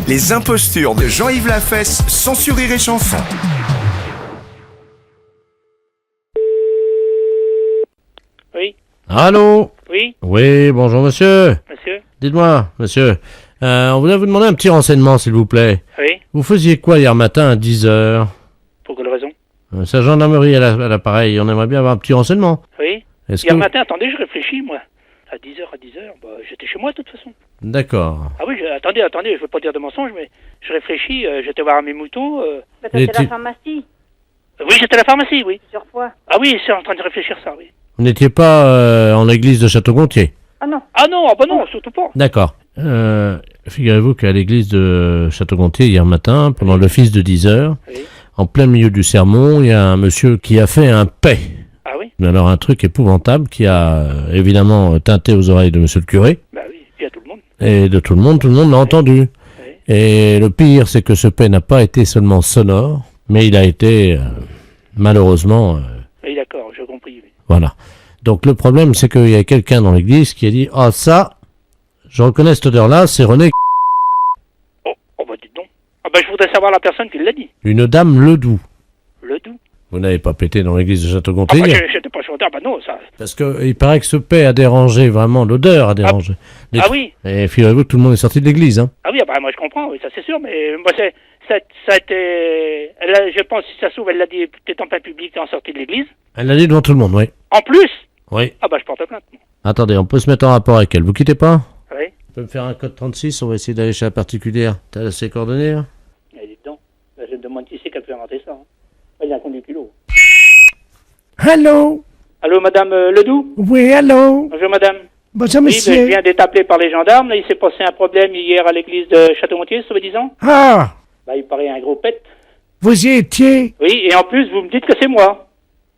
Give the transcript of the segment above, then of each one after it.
Les impostures de Jean-Yves Lafesse, sans Rire et Chanson. Oui. Allô? Oui, Oui, bonjour monsieur. monsieur. Dites-moi, monsieur, on voulait vous demander un petit renseignement, s'il vous plaît. Oui. Vous faisiez quoi hier matin à 10h? Pour quelle raison? C'est la gendarmerie à l'appareil, on aimerait bien avoir un petit renseignement. Oui. Est-ce Hier que... matin, attendez, je réfléchis, moi. À 10h, bah, j'étais chez moi, de toute façon. D'accord. Ah oui, attendez, je veux pas dire de mensonge, mais je réfléchis, j'étais voir mes moutons. Bah, Et c'était la tu- pharmacie, Oui, j'étais à la pharmacie, oui. plusieurs fois. Ah oui, c'est en train de réfléchir ça, oui. Vous n'étiez pas en l'église de Château-Gontier? Ah non, Ah bah non, surtout pas. D'accord. Figurez-vous qu'à l'église de Château-Gontier, hier matin, pendant l'office de 10h, Oui. en plein milieu du sermon, il y a un monsieur qui a fait un paix. Ah oui? Alors un truc épouvantable qui a évidemment tinté aux oreilles de monsieur le curé Bah oui, puis à tout le monde. et de tout le monde l'a entendu. Oui. Et le pire, c'est que ce paix n'a pas été seulement sonore, mais il a été malheureusement... Oui, d'accord, j'ai compris, oui. voilà. Donc le problème, c'est qu'il y a quelqu'un dans l'église qui a dit « Ah ça, je reconnais cette odeur-là, c'est René, Oh bah dites donc. Ah bah je voudrais savoir la personne qui l'a dit. une dame Ledoux. Le doux. » Vous n'avez pas pété dans l'église de Ah Château-Gontier bah j'étais pas chanteur, bah non, ça. parce qu'il paraît que ce paix a dérangé, vraiment, l'odeur a dérangé. Les- Ah oui. Et figurez-vous que tout le monde est sorti de l'église, hein. Ah oui, bah moi je comprends, oui, ça c'est sûr, mais moi ça a été... je pense, si ça s'ouvre, elle l'a dit peut-être en plein public en sortie de l'église. Elle l'a dit devant tout le monde, oui. En plus. Oui. Ah bah je porte plainte. Attendez, on peut se mettre en rapport avec elle. Vous quittez pas? Oui. Vous pouvez me faire un code 36, on va essayer d'aller chez la particulière. T'as ses coordonnées, là? Eh, dites donc. Là, je me demande qui c'est qui a pu inventer ça. Hein. Il y a un compte du culot. Allô? Allô, madame Ledoux? Oui, allô? Bonjour, madame. Bonjour, Oui, monsieur. je viens d'être appelé par les gendarmes. Là, il s'est passé un problème hier à l'église de Château-Gontier, soi-disant. Ah, Bah, il paraît un gros pet. vous y étiez? Oui, et en plus, vous me dites que c'est moi.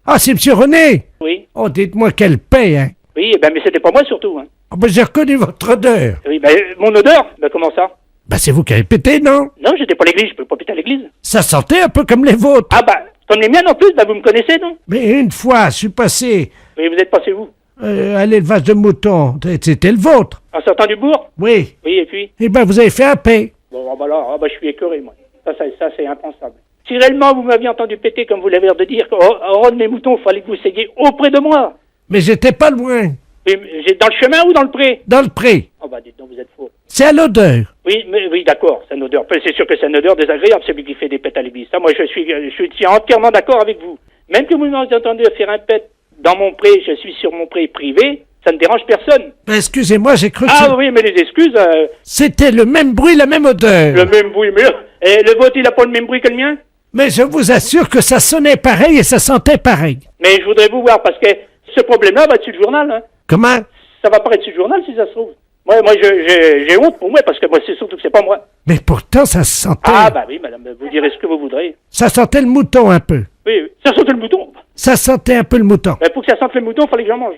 Ah, c'est monsieur René? Oui. Oh, dites-moi quelle paix, hein? Oui, ben, mais c'était pas moi surtout. Hein. Oh, ben, j'ai reconnu votre odeur. Oui, ben, mon odeur? Ben, comment ça? Ben, c'est vous qui avez pété, non? Non, j'étais pas à l'église, je peux pas péter à l'église. Ça sentait un peu comme les vôtres. Ah, bah, comme les miennes en plus, bah, vous me connaissez, non? Mais une fois, je suis passé Oui, vous êtes passé où? à l'élevage de moutons. C'était le vôtre. En sortant du bourg? Oui. Oui, et puis? Eh ben, vous avez fait un paix. Bon, bah là, je suis écœuré, moi. Ça c'est impensable. Si réellement vous m'aviez entendu péter, comme vous l'avez l'air de dire, au rang de mes moutons, il fallait que vous soyez auprès de moi. Mais j'étais pas loin. J'ai dans le chemin ou dans le pré? Dans le pré. Oh, bah, dites donc, vous êtes faux. C'est à l'odeur. Oui, d'accord, c'est une odeur. C'est sûr que c'est une odeur désagréable, celui qui fait des pets à l'église. Ça, moi, je suis entièrement d'accord avec vous. Même que vous m'avez entendu faire un pet dans mon pré, je suis sur mon pré privé, ça ne dérange personne. Ben, excusez-moi, j'ai cru que Ah oui, mais les excuses, c'était le même bruit, la même odeur. le même bruit, mais et le vôtre, il n'a pas le même bruit que le mien? Mais je vous assure que ça sonnait pareil et ça sentait pareil. Mais je voudrais vous voir, parce que ce problème-là va être sur le journal, hein. Comment? Ça va paraître sur le journal si ça se trouve. Moi, j'ai honte pour moi, parce que moi, c'est surtout que c'est pas moi. Mais pourtant, ça sentait... Ah, bah oui, madame, vous direz ce que vous voudrez. Ça sentait le mouton un peu. Oui, ça sentait le mouton. Ça sentait un peu le mouton. Mais pour que ça sente le mouton, il fallait que j'en mange.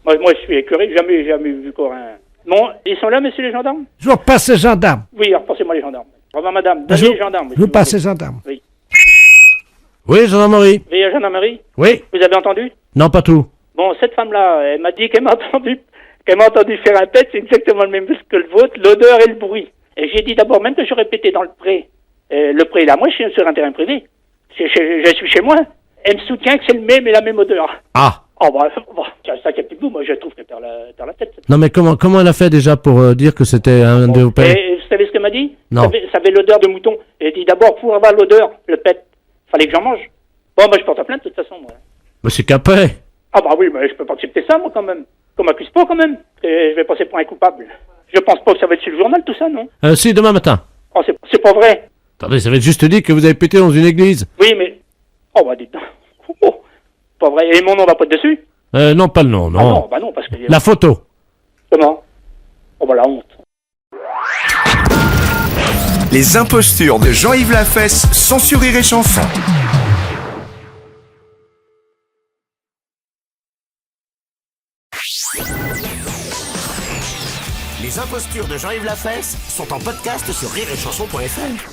Moi, je suis écœuré, jamais vu encore un... Bon, ils sont là, messieurs les gendarmes? Je vous repasse les gendarmes. Oui, alors passez-moi les gendarmes. Au revoir, madame. Je Donnez les gendarmes. vous passe les gendarmes. Oui. Oui, gendarmerie. Oui, gendarmerie, Oui. vous avez entendu? Non, pas tout. Bon, cette femme-là, elle m'a dit qu'elle m'a entendu faire un pet, c'est exactement le même que le vôtre, l'odeur et le bruit. Et j'ai dit d'abord, même que j'aurais pété dans le pré. Le pré, là, moi, je suis sur un terrain privé. Je suis chez moi. Elle me soutient que c'est le même et la même odeur. Ah. Oh, bah, ça qui est plus beau, moi, je trouve qu'elle perd dans la tête. Non, mais comment elle a fait déjà pour dire que c'était un de vos pets? Et vous savez ce qu'elle m'a dit? Non. Ça avait l'odeur de mouton. Elle dit d'abord, pour avoir l'odeur, le pet, fallait que j'en mange. Bon, bah, je porte plainte de toute façon, moi. Mais c'est qu'un paix. Ah bah oui, mais je peux pas accepter ça, moi, quand même. Qu'on m'accuse pas, quand même. Et je vais passer pour un coupable. Je pense pas que ça va être sur le journal, tout ça, non? Si, demain matin. Oh, c'est pas vrai. Attendez, ça va être juste dit que vous avez pété dans une église. Oui, mais... Oh, bah, dites donc. Oh, pas vrai. Et mon nom va pas être dessus? Non, pas le nom, non. Ah non, bah non, parce que... La photo. Comment? Oh, bah, la honte. Les impostures de Jean-Yves Lafesse, sans Rire et Chanson. Les impostures de Jean-Yves Lafesse sont en podcast sur rireetchanson.fr.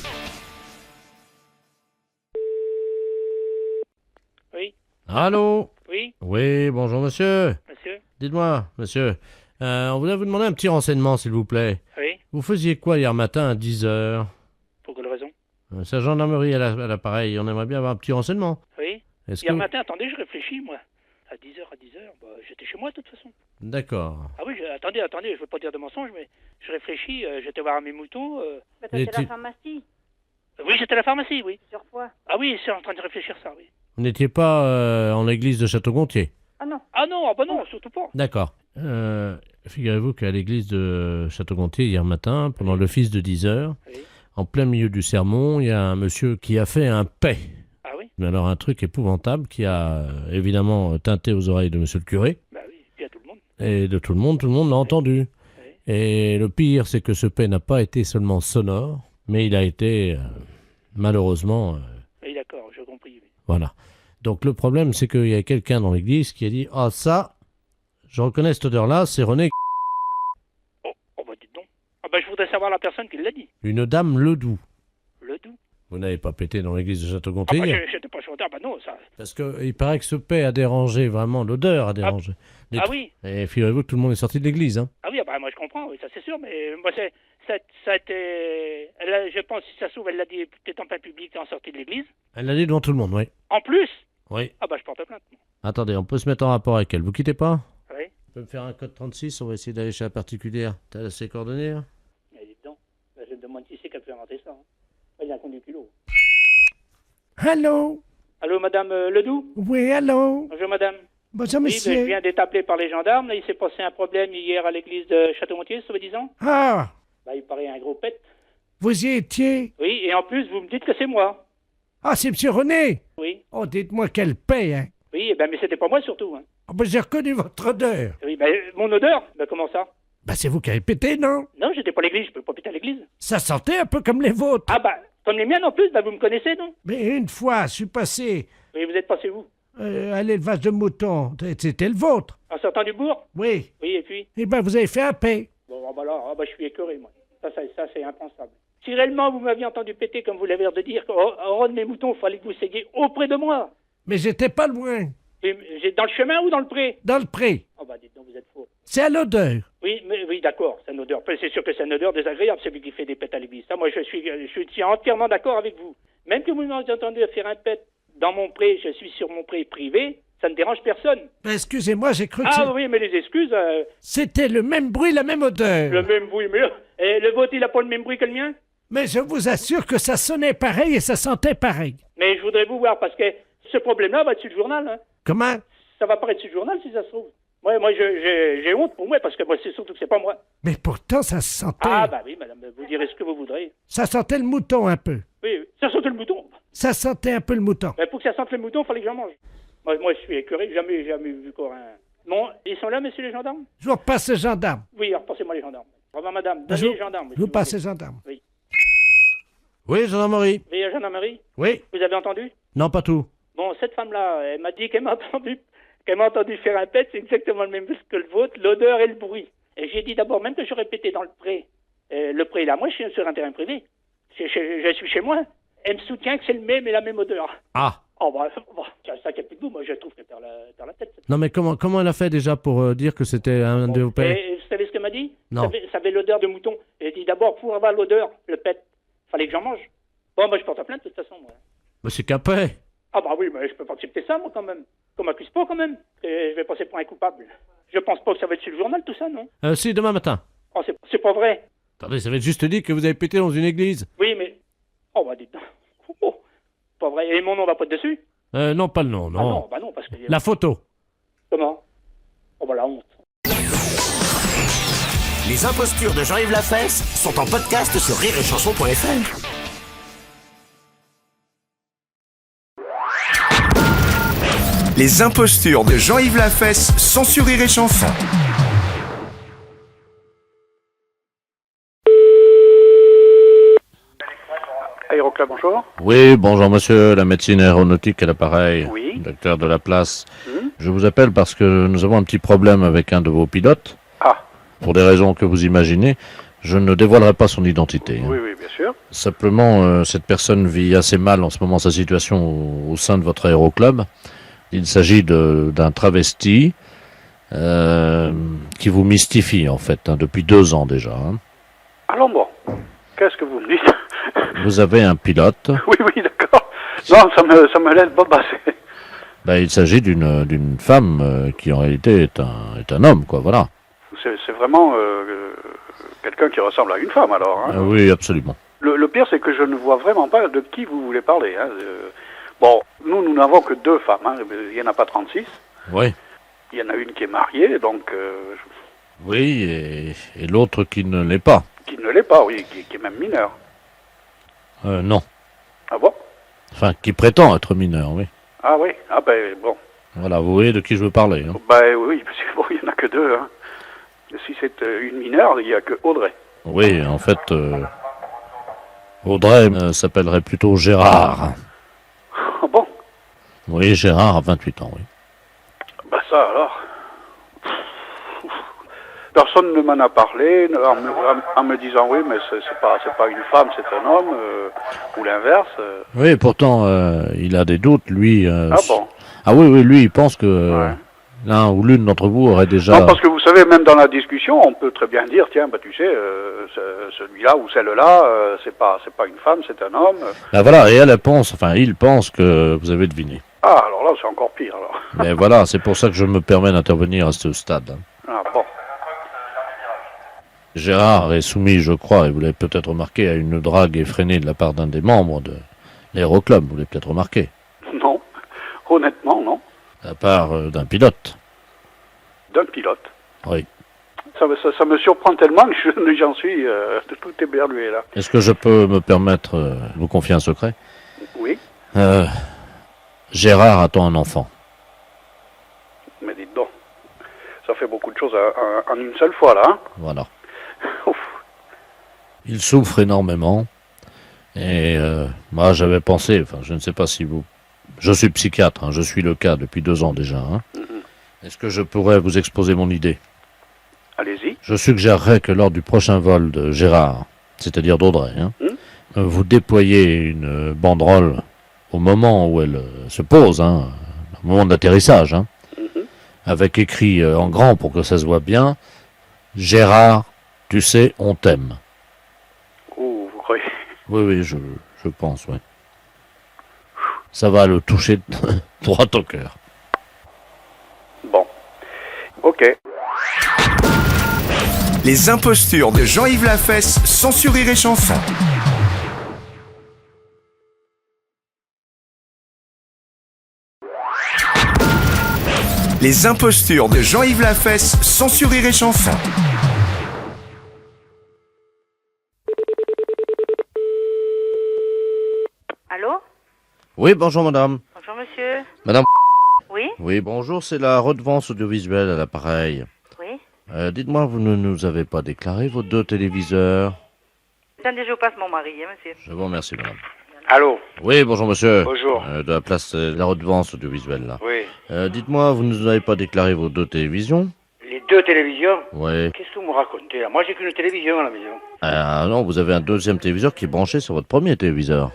Oui, Allô? oui, Oui, bonjour monsieur. monsieur? Dites-moi, monsieur, on voulait vous demander un petit renseignement, s'il vous plaît. Oui. Vous faisiez quoi hier matin à 10h? C'est la gendarmerie à l'appareil. On aimerait bien avoir un petit renseignement. Oui. Est-ce Hier que... matin, attendez, je réfléchis, moi. À 10h, bah, j'étais chez moi, de toute façon. D'accord. Ah oui, attendez, je veux pas dire de mensonge, mais je réfléchis, j'étais voir mes moutons. Bah, t'as Et fait la pharmacie, Oui, j'étais à la pharmacie, oui. plusieurs fois. Ah oui, c'est en train de réfléchir ça, oui. Vous n'étiez pas en l'église de Château-Gontier? Ah non. Ah non, bah non, surtout pas. D'accord. Figurez-vous qu'à l'église de Château-Gontier, hier matin, pendant l'office de 10h, Oui. en plein milieu du sermon, il y a un monsieur qui a fait un paix. Ah oui, Mais alors un truc épouvantable qui a évidemment tinté aux oreilles de monsieur le curé bah oui, puis à tout le monde. et de tout le monde l'a entendu. Oui. Et le pire, c'est que ce paix n'a pas été seulement sonore, mais il a été malheureusement... Oui, d'accord, j'ai compris. Oui. voilà. Donc le problème, c'est qu'il y a quelqu'un dans l'église qui a dit « Ah ça, je reconnais cette odeur-là, c'est René, Oh bah dites donc. Ah bah je voudrais savoir la personne qui l'a dit. une dame Ledoux. Ledoux. Vous n'avez pas pété dans l'église de Ah Château-Gontier bah hier j'étais pas chanteur, bah non, ça. Parce qu'il paraît que ce paix a dérangé, vraiment, l'odeur a dérangé. Les Ah tr- oui. Et figurez-vous que tout le monde est sorti de l'église. Hein. Ah oui, ah bah moi je comprends, oui, ça c'est sûr, mais moi ça a été... je pense, si ça s'ouvre, elle l'a dit peut-être en plein public en sortie de l'église. Elle l'a dit devant tout le monde, oui. En plus. Oui. Ah bah je porte plainte. Attendez, on peut se mettre en rapport avec elle. Vous quittez pas? Oui. Vous pouvez me faire un code 36, on va essayer d'aller chez la particulière. T'as ses coordonnées hein? Mais dites donc, bah, je me demande qui c'est qui a pu inventer ça. Hein. Il a un conduit culot. Allô? Allô, madame Ledoux? Oui, allô? Bonjour, madame. Bonjour, Oui, ben, je monsieur. viens d'être appelé par les gendarmes. Là, il s'est passé un problème hier à l'église de Château-Gontier, soi-disant. Ah, Bah, il paraît un gros pet. vous y étiez? Oui, et en plus, vous me dites que c'est moi. Ah, c'est monsieur René? Oui. Oh, dites-moi quelle paix, hein? Oui, eh ben, mais c'était pas moi surtout. Hein. Ah, ben, j'ai reconnu votre odeur. Oui, ben, mon odeur? Ben, comment ça? Ben, c'est vous qui avez pété, non? Non, j'étais pas à l'église, je peux pas péter à l'église. Ça sentait un peu comme les vôtres. Ah, bah, comme les miennes en plus, bah, vous me connaissez, non? Mais une fois, je suis passé Oui, vous êtes passé où? à l'élevage de moutons. C'était le vôtre. En sortant du bourg? Oui. Oui, et puis? Eh ben, vous avez fait un paix. Bon, ah, bah là, ah, bah, je suis écœuré, moi. Ça, c'est impensable. Si réellement vous m'aviez entendu péter, comme vous l'avez l'air de dire, au rang de mes moutons, il fallait que vous saidiez auprès de moi. Mais j'étais pas loin. Et dans le chemin ou dans le pré? Dans le pré. Oh, bah, dites donc, vous êtes faux. C'est à l'odeur. Oui, mais, oui, d'accord, c'est une odeur. C'est sûr que c'est une odeur désagréable, celui qui fait des pets à l'église. Ça, moi, je suis entièrement d'accord avec vous. Même que vous m'avez entendu faire un pet dans mon pré, je suis sur mon pré privé, ça ne dérange personne. Ben, excusez-moi, j'ai cru que Ah oui, mais les excuses, c'était le même bruit, la même odeur. le même bruit, mais et le vôtre, il n'a pas le même bruit que le mien? Mais je vous assure que ça sonnait pareil et ça sentait pareil. Mais je voudrais vous voir, parce que ce problème-là va être sur le journal. Hein. Comment? Ça va paraître sur le journal, si ça se trouve. Moi j'ai honte pour moi, parce que moi, c'est surtout que c'est pas moi. Mais pourtant, ça sentait. Ah, bah oui, madame, vous direz ce que vous voudrez. Ça sentait le mouton un peu. Oui, ça sent le mouton. Ça sentait un peu le mouton. Mais pour que ça sente le mouton, il fallait que j'en mange. Moi, je suis écœuré, jamais vu encore un... Bon, ils sont là, messieurs les gendarmes? Je vous repasse le gendarme. Oui, alors passez-moi les gendarmes. Au revoir, madame. Je Donnez les gendarmes. je vous passe le gendarme. Oui. Oui, gendarmerie. Oui, la gendarmerie, Oui. vous avez entendu? Non, pas tout. Bon, cette femme-là, elle m'a dit qu'elle m'a entendu faire un pet, c'est exactement le même que le vôtre, l'odeur et le bruit. Et j'ai dit d'abord même que j'aurais pété dans le pré. Le pré, là, moi, je suis sur un terrain privé. Je suis chez moi. Elle me soutient que c'est le même et la même odeur. Ah. Oh, bah, ça qui a plus de goût, moi, je trouve qu'elle perd la tête. Non, mais comment elle a fait déjà pour dire que c'était un de vos pets? Et vous savez ce qu'elle m'a dit? Non. Ça avait l'odeur de mouton. Et elle dit d'abord, pour avoir l'odeur, le pet, fallait que j'en mange. Bon, moi, je porte plainte de toute façon, moi. Mais c'est qu'un paix. Ah bah oui, mais je peux pas accepter ça, moi, quand même. Qu'on m'accuse pas, quand même. Et je vais passer pour un coupable. Je pense pas que ça va être sur le journal, tout ça, non? Si, demain matin. Oh, c'est pas vrai. Attendez, ça va être juste dit que vous avez pété dans une église. Oui, mais... Oh, bah dites donc. Oh, pas vrai. Et mon nom va pas dessus? Non, pas le nom, non. Ah non, bah non, parce que... La photo. Comment? Oh, bah la honte. Les impostures de Jean-Yves Lafesse sont en podcast sur rireetchanson.fr. Les impostures de Jean-Yves Lafesse sont sur Rire et Chanson. Aéroclub, bonjour. Oui, bonjour monsieur, la médecine aéronautique à l'appareil. Oui. Docteur de la place. Je vous appelle parce que nous avons un petit problème avec un de vos pilotes. Ah. Pour des raisons que vous imaginez. Je ne dévoilerai pas son identité. Oui, bien sûr. Simplement, cette personne vit assez mal en ce moment sa situation au sein de votre aéroclub. Il s'agit d'un travesti qui vous mystifie en fait, depuis 2 ans déjà. Hein. Alors bon, qu'est-ce que vous me dites? vous avez un pilote. Oui, oui, d'accord. Non, ça me laisse pas passer. Ben, il s'agit d'une femme qui en réalité est un homme, quoi, voilà. C'est vraiment quelqu'un qui ressemble à une femme, alors. Hein. Oui, absolument. Le pire, c'est que je ne vois vraiment pas de qui vous voulez parler. Hein. Bon, nous n'avons que 2 femmes. Hein. Il n'y en a pas 36. Oui. Il y en a une qui est mariée, donc... Oui, et l'autre qui ne l'est pas. Qui ne l'est pas, oui, qui est même mineur. Non. Ah bon? Enfin, qui prétend être mineur, oui. Ah oui, ah ben bon. Voilà, vous voyez de qui je veux parler. Hein. Ben oui, parce que bon, il n'y en a que 2. Hein. Si c'est une mineure, il n'y a que Audrey. Oui, en fait, Audrey s'appellerait plutôt Gérard. Ah bon? Oui, Gérard a 28 ans, oui. Ben ça alors... Personne ne m'en a parlé en me disant oui, mais c'est pas une femme, c'est un homme, ou l'inverse. Oui, pourtant, il a des doutes, lui. Ah bon? Ah oui, lui, il pense que Ouais. l'un ou l'une d'entre vous aurait déjà... Non, parce que vous savez, même dans la discussion, on peut très bien dire, tiens, bah tu sais, celui-là ou celle-là, c'est pas une femme, c'est un homme. Ben voilà, et il pense que vous avez deviné. Ah, alors là, c'est encore pire, alors. Mais voilà, c'est pour ça que je me permets d'intervenir à ce stade. Hein. Ah bon. Gérard est soumis, je crois, et vous l'avez peut-être remarqué, à une drague effrénée de la part d'un des membres de l'Aéroclub, vous l'avez peut-être remarqué. Non, honnêtement, non. De la part d'un pilote. D'un pilote. Oui. Ça me surprend tellement que j'en suis tout éberlué, là. Est-ce que je peux me permettre de vous confier un secret? Oui, Gérard attend un enfant. mais dites donc, ça fait beaucoup de choses en une seule fois, là, hein. Voilà. Ouf. Il souffre énormément. Et moi, j'avais pensé, enfin, je ne sais pas si vous... Je suis psychiatre, hein, je suis le cas depuis 2 ans déjà. Hein. Est-ce que je pourrais vous exposer mon idée? Allez-y. Je suggérerais que lors du prochain vol de Gérard, c'est-à-dire d'Audrey, hein, vous déployez une banderole au moment où elle se pose, hein, au moment de l'atterrissage, hein, avec écrit en grand pour que ça se voit bien, Gérard, tu sais, on t'aime. Ouh, vous croyez? Oui, je pense, oui. Ça va le toucher droit au cœur. Bon. Ok. Les impostures de Jean-Yves Lafesse, sans Rire et Chanson. Les impostures de Jean-Yves Lafesse, sans Rire et Chanson. Allô? Oui, bonjour madame. Bonjour monsieur. Madame. Oui? Oui, bonjour, c'est la redevance audiovisuelle à l'appareil. Oui? Dites-moi, vous ne nous avez pas déclaré vos 2 téléviseurs? Attendez, je passe mon mari, hein, monsieur. Je vous remercie, madame. Allô? Oui, bonjour monsieur. Bonjour. De la place de la redevance audiovisuelle, là. Oui. Dites-moi, vous ne nous avez pas déclaré vos 2 télévisions? Les 2 télévisions? Oui. Qu'est-ce que vous me racontez, là? Moi, j'ai qu'une télévision à la maison. Ah non, vous avez un 2e téléviseur qui est branché sur votre premier téléviseur.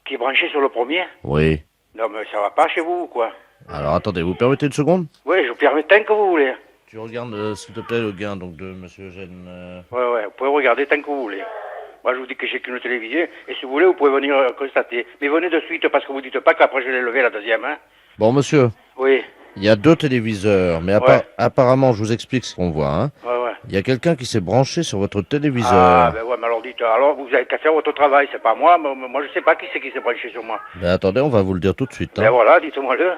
Qui est branché sur le premier? Oui. Non, mais ça va pas chez vous, ou quoi? Alors attendez, vous permettez une seconde? Oui, je vous permets tant que vous voulez. Tu regardes, s'il te plaît, le gain donc de monsieur Eugène. Ouais, vous pouvez regarder tant que vous voulez. Moi, je vous dis que j'ai qu'une télévision, et si vous voulez, vous pouvez venir constater. Mais venez de suite, parce que vous dites pas qu'après je l'ai levé la 2e, hein? Bon, monsieur, Oui, il y a 2 téléviseurs, mais Ouais. apparemment, je vous explique ce qu'on voit. Hein. ouais. Il y a quelqu'un qui s'est branché sur votre téléviseur. Ah, ben ouais, mais alors dites, alors vous avez qu'à faire votre travail, c'est pas moi, moi je sais pas qui c'est qui s'est branché sur moi. Ben attendez, on va vous le dire tout de suite. Hein. Ben voilà, dites-moi-le.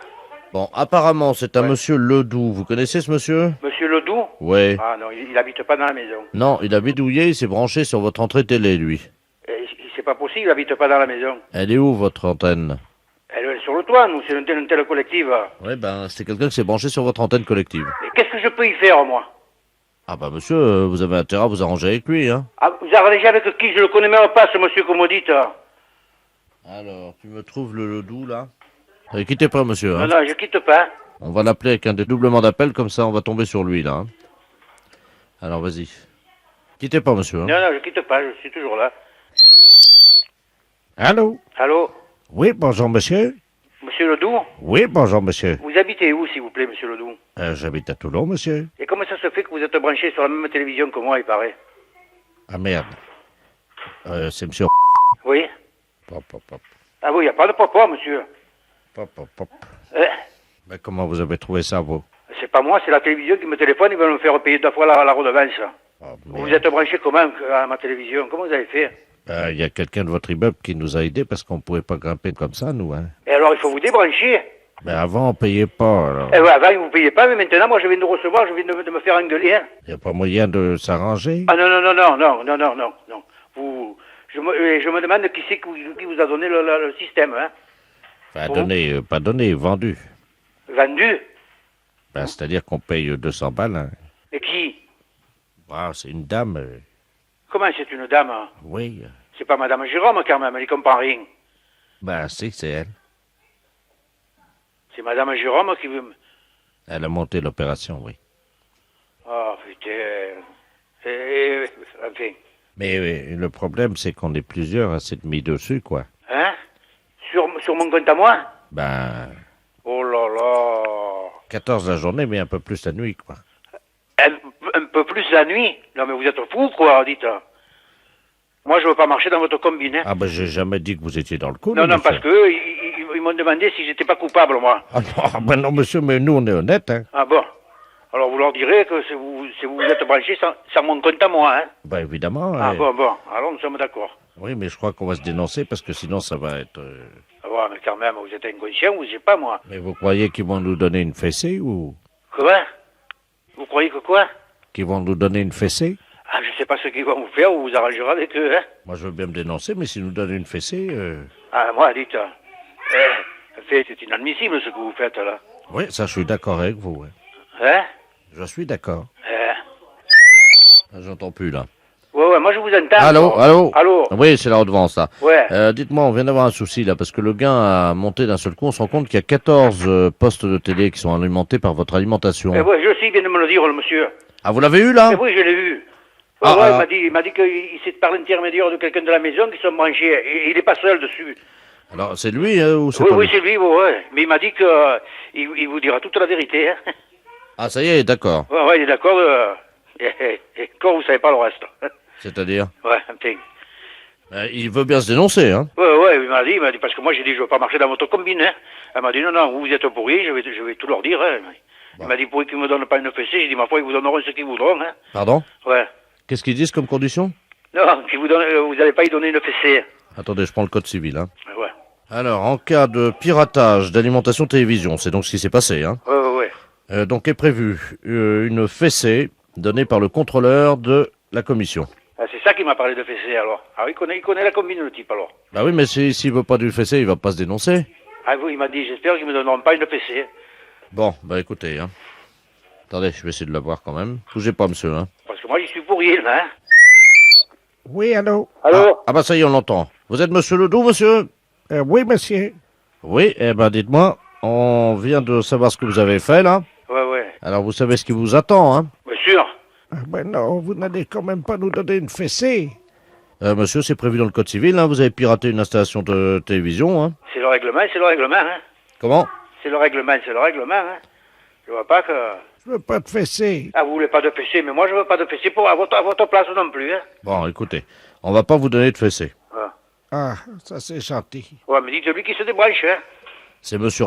Bon, apparemment, c'est un monsieur Ledoux. Vous connaissez ce monsieur? Monsieur Ledoux? Oui. Ah non, il habite pas dans la maison. Non, il a bidouillé, il s'est branché sur votre entrée télé, lui. C'est pas possible, il habite pas dans la maison. Elle est où, votre antenne? Elle est sur le toit, nous, c'est une telle collective. Oui, ben, c'est quelqu'un qui s'est branché sur votre antenne collective. Et qu'est-ce que je peux y faire, moi? Ah bah, monsieur, vous avez intérêt à vous arranger avec lui, hein. Ah, vous arrangez avec qui? Je le connais même pas, ce monsieur que vous dites. Alors, tu me trouves le Ledoux, là? Quittez pas, monsieur, hein. Non, je quitte pas. On va l'appeler avec un dédoublement d'appel, comme ça on va tomber sur lui, là. Hein. Alors, vas-y. Quittez pas, monsieur. Hein. Non, je quitte pas, je suis toujours là. Allô? Allô? Oui, bonjour, monsieur. Monsieur Ledoux? Oui, bonjour, monsieur. Vous habitez où, s'il vous plaît, monsieur Ledoux? J'habite à Toulon, monsieur. Et comment ça se fait que vous êtes branché sur la même télévision que moi, il paraît? Ah, merde. C'est monsieur... Oui? Pop, pop, pop. Ah oui, il n'y a pas de papa, monsieur. Pop, pop, pop. Eh, Mais comment vous avez trouvé ça, vous? c'est pas moi, c'est la télévision qui me téléphone, ils veulent me faire payer 2 fois la redevance. Oh, Vous êtes branché comment à ma télévision? Comment vous avez fait? Il y a quelqu'un de votre immeuble qui nous a aidés parce qu'on pouvait pas grimper comme ça, nous, hein. Et alors, il faut vous débrancher. Mais avant, on payait pas, alors. Eh ouais, avant, vous ne payez pas, mais maintenant, moi, je viens de recevoir, je viens de me faire engueuler, hein. Il n'y a pas moyen de s'arranger? Ah non. Je me demande qui c'est qui vous a donné le système, hein. Enfin, Bon. donné, pas donné, vendu. Vendu. Ben, c'est-à-dire qu'on paye 200 balles, hein. Et qui? Ah, c'est une dame, Comment c'est une dame, hein? oui. C'est pas Madame Jérôme, quand même, elle y comprend rien. Ben, si, c'est elle. C'est Madame Jérôme qui veut... Elle a monté l'opération, oui. Oh, putain... enfin... Mais le problème, c'est qu'on est plusieurs à s'être mis dessus, quoi. Hein? Sur mon compte à moi? Ben, Oh là là... 14 la journée, mais un peu plus la nuit, quoi. Un peu plus la nuit? Non, mais vous êtes fous, quoi, dites. Moi, je veux pas marcher dans votre combine, hein. Ah, ben, j'ai jamais dit que vous étiez dans le coup, Non, monsieur. parce que ils m'ont demandé si j'étais pas coupable, moi. Ah non, ben non, monsieur, mais nous, on est honnêtes, hein. Ah bon? Alors vous leur direz que si vous êtes branchés sans mon compte à moi, hein? Ben, évidemment. Ah bon, alors nous sommes d'accord. Oui, mais je crois qu'on va se dénoncer parce que sinon, ça va être... Ah bon, mais quand même, vous êtes inconscient, vous, je sais pas, moi. Mais vous croyez qu'ils vont nous donner une fessée ou... Quoi? Vous croyez que quoi? Qu'ils vont nous donez une fessée? Ah, je sais pas ce qu'ils vont vous faire, vous vous arrangerez avec eux, hein? Moi, je veux bien me dénoncer, mais s'ils nous donnent une fessée... Ah, moi, dites, c'est inadmissible ce que vous faites, là. Oui, ça, je suis d'accord avec vous. Hein. Hein? Je suis d'accord. Ah, j'entends plus, là. Ouais, moi je vous entends. Allô? Oui, c'est la redevance, là. Ouais. Dites-moi, on vient d'avoir un souci, là, parce que le gain a monté d'un seul coup. On se rend compte qu'il y a 14 postes de télé qui sont alimentés par votre alimentation. Ouais, je sais, il vient de me le dire, le monsieur. Ah, vous l'avez eu, là? Oui, je l'ai vu. Ah, Ouais, alors- il m'a dit qu'il s'est par l'intermédiaire de quelqu'un de la maison qui sont branchés. Et il est pas seul dessus. Alors, c'est lui, ou c'est Oui, pas oui, lui? c'est lui, ouais. Mais il m'a dit que il vous dira toute la vérité, hein. Ah, ça y est, d'accord. Ouais, il est d'accord. Et encore, vous savez pas le reste. C'est-à-dire? Ouais, putain. Il veut bien se dénoncer, hein? Ouais, il m'a dit, parce que moi j'ai dit, je veux pas marcher dans votre combine, hein. Elle m'a dit, non, vous êtes pourris, je vais tout leur dire, hein. Il m'a dit, pourquoi qu'ils me donnent pas une fessée? J'ai dit, ma foi, ils vous donneront ce qu'ils voudront, hein. Pardon? Ouais. Qu'est-ce qu'ils disent comme condition? Non, vous allez pas y donner une fessée. Attendez, je prends le code civil, hein. Ouais. Alors, en cas de piratage d'alimentation télévision, c'est donc ce qui s'est passé, hein. Ouais. Donc est prévu une fessée donnée par le contrôleur de la commission. Ah, c'est ça qui m'a parlé de fessée, alors. Ah oui, il connaît la combine, le type, alors. Bah oui, mais s'il veut pas d'une fessée, il va pas se dénoncer. Ah oui, il m'a dit, j'espère qu'ils me donneront pas une fessée. Bon, bah écoutez, hein. Attendez, je vais essayer de l'avoir quand même. Bougez pas, monsieur, hein. Parce que moi, j'y suis pour rien, hein. Oui, allô? Allô? Ah bah ça y est, on l'entend. Vous êtes monsieur Ledoux, monsieur? Oui, monsieur. Oui, eh ben dites-moi, on vient de savoir ce que vous avez fait, là. Ouais. Alors vous savez ce qui vous attend, hein. Bien sûr. Ah, ben non, vous n'allez quand même pas nous donner une fessée. Monsieur, c'est prévu dans le code civil, hein. Vous avez piraté une installation de télévision, hein. C'est le règlement, hein. Comment? C'est le règlement, hein. Je vois pas que... Je veux pas de fessée. Ah, vous voulez pas de fessée, mais moi, je veux pas de fessée à votre place non plus, hein. Bon, écoutez, on va pas vous donner de fessée. Ah, ça c'est gentil. Ouais, mais dites-lui qu'il se débranche, hein. C'est monsieur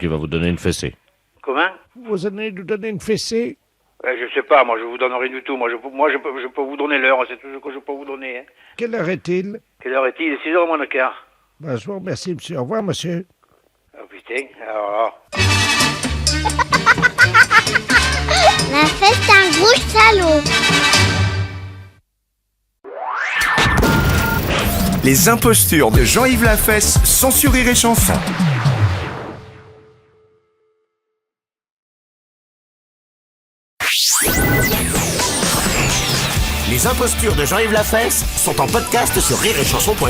qui va vous donner une fessée. Comment? Vous allez nous donner une fessée? Je sais pas, moi, je vous donne rien du tout. Moi, je peux vous donner l'heure, c'est tout ce que je peux vous donner, hein. Quelle heure est-il? Quelle heure est-il? 6h moins le quart. Ben, je vous remercie, monsieur. Au revoir, monsieur. Oh, putain, alors là... La fête d'un gros salaud. Les impostures de Jean-Yves Lafesse, sans sur Rire et Chanson. Les impostures de Jean-Yves Lafesse sont en podcast sur rireetchanson.fr.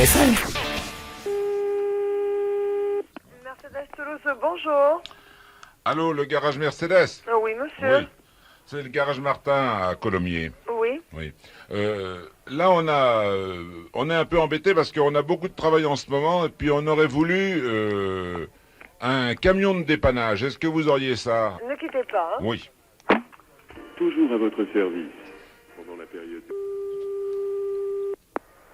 Mercedes Toulouse, bonjour. Allô, le garage Mercedes? Oui, monsieur. Oui. C'est le garage Martin à Colomiers. Oui. Oui. Là, on est un peu embêté parce qu'on a beaucoup de travail en ce moment et puis on aurait voulu un camion de dépannage. Est-ce que vous auriez ça? Ne quittez pas, hein. Oui. Toujours à votre service pendant la période.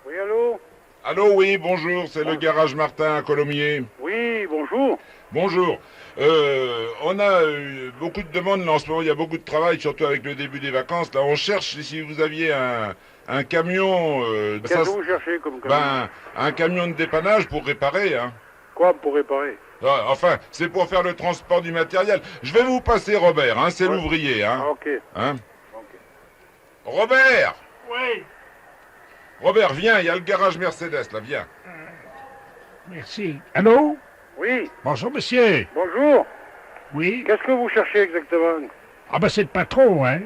Oui, allô? Allô, oui, bonjour, c'est le garage Martin à Colomiers. Oui, bonjour. Bonjour. On a beaucoup de demandes là en ce moment, il y a beaucoup de travail, surtout avec le début des vacances. Là, on cherche si vous aviez un camion... Qu'est-ce que vous cherchez comme camion? Un camion de dépannage pour réparer, hein. Quoi pour réparer? Ah, enfin, c'est pour faire le transport du matériel. Je vais vous passer Robert, hein, c'est l'ouvrier, hein. Ah, ok. Hein? Robert! Oui. Robert, viens, il y a le garage Mercedes, là, viens. Merci. Allô? Oui, Bonjour, monsieur. bonjour. Oui. Qu'est-ce que vous cherchez exactement? Ah ben c'est le patron, hein.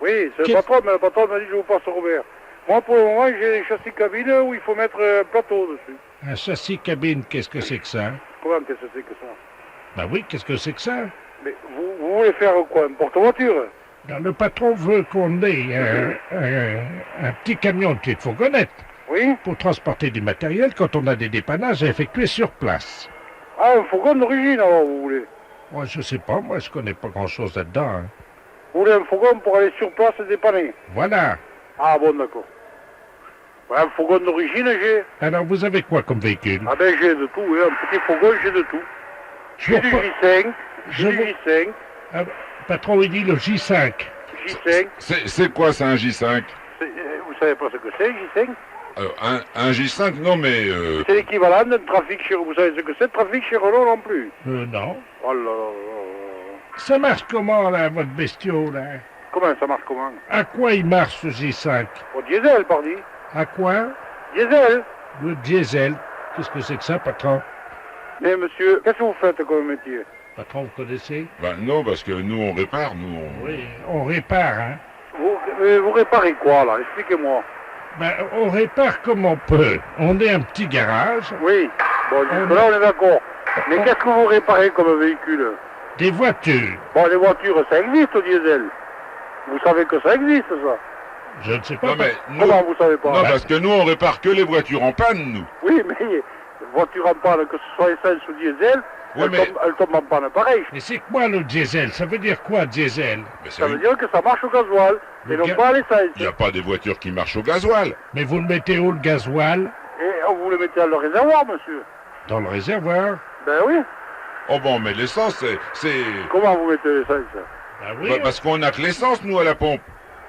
Oui, c'est le Qu'est-ce- patron, mais le patron m'a dit que je vous passe Robert. Moi, pour le moment, j'ai des châssis cabine où il faut mettre un plateau dessus. Un châssis cabine, qu'est-ce que c'est que ça? Comment qu'est-ce que c'est que ça? Ben oui, qu'est-ce que c'est que ça? Mais vous voulez faire quoi? Un porte-voiture? Ben, le patron veut qu'on ait un petit camion, de fourgonnette, Oui? pour transporter du matériel quand on a des dépannages à effectuer sur place. Ah, un fourgon d'origine, alors, vous voulez? Moi, je sais pas, moi, je connais pas grand-chose là-dedans, hein. Vous voulez un fourgon pour aller sur place et dépanner? Voilà. Ah, bon, d'accord. Ouais, un fourgon d'origine, j'ai. Alors, vous avez quoi comme véhicule? Ah ben, j'ai de tout, oui. Un petit fourgon, j'ai de tout. J'ai du Pour- J5, Je j'ai du veux- J5, Ah, patron, il dit le J5. J5. C'est quoi ça, un J5? Vous savez pas ce que c'est, J5? Alors, un J5, non, mais... C'est l'équivalent d'un trafic chez... Vous savez ce que c'est, trafic chez Renault non plus? Non. Oh là là là là. Ça marche comment, là, votre bestiau, là? Comment ça marche comment? À quoi il marche, ce J5? Au diesel, pardi. À quoi? Diesel. Le diesel. Qu'est-ce que c'est que ça, patron? Mais monsieur, qu'est-ce que vous faites comme métier? Patron, vous connaissez? Ben non, parce que nous, on répare, nous, on... Oui, on répare, hein. Vous réparez quoi, là? Expliquez-moi. Ben, on répare comme on peut. On est un petit garage, Oui. Bon, jusque-là, on est d'accord. Mais qu'est-ce que vous réparez comme véhicule? des voitures. Bon, les voitures, ça existe au diesel. Vous savez que ça existe, ça? Je ne sais pas. Non, mais nous... Comment vous savez pas? Non, parce que nous, on répare que les voitures en panne, nous. Oui, mais voiture en panne, que ce soit essence ou diesel, Oui, elle tombe en panne pareil. Mais c'est quoi le diesel? Ça veut dire quoi, diesel? Mais Ça veut dire que ça marche au gasoil, et non pas à l'essence. Il n'y a pas des voitures qui marchent au gasoil. Mais vous le mettez où, le gasoil? Et vous le mettez dans le réservoir, monsieur? Dans le réservoir. Ben oui. Oh bon, mais l'essence, c'est... Comment vous mettez l'essence? Ben oui. Bah, parce qu'on a que l'essence, nous, à la pompe.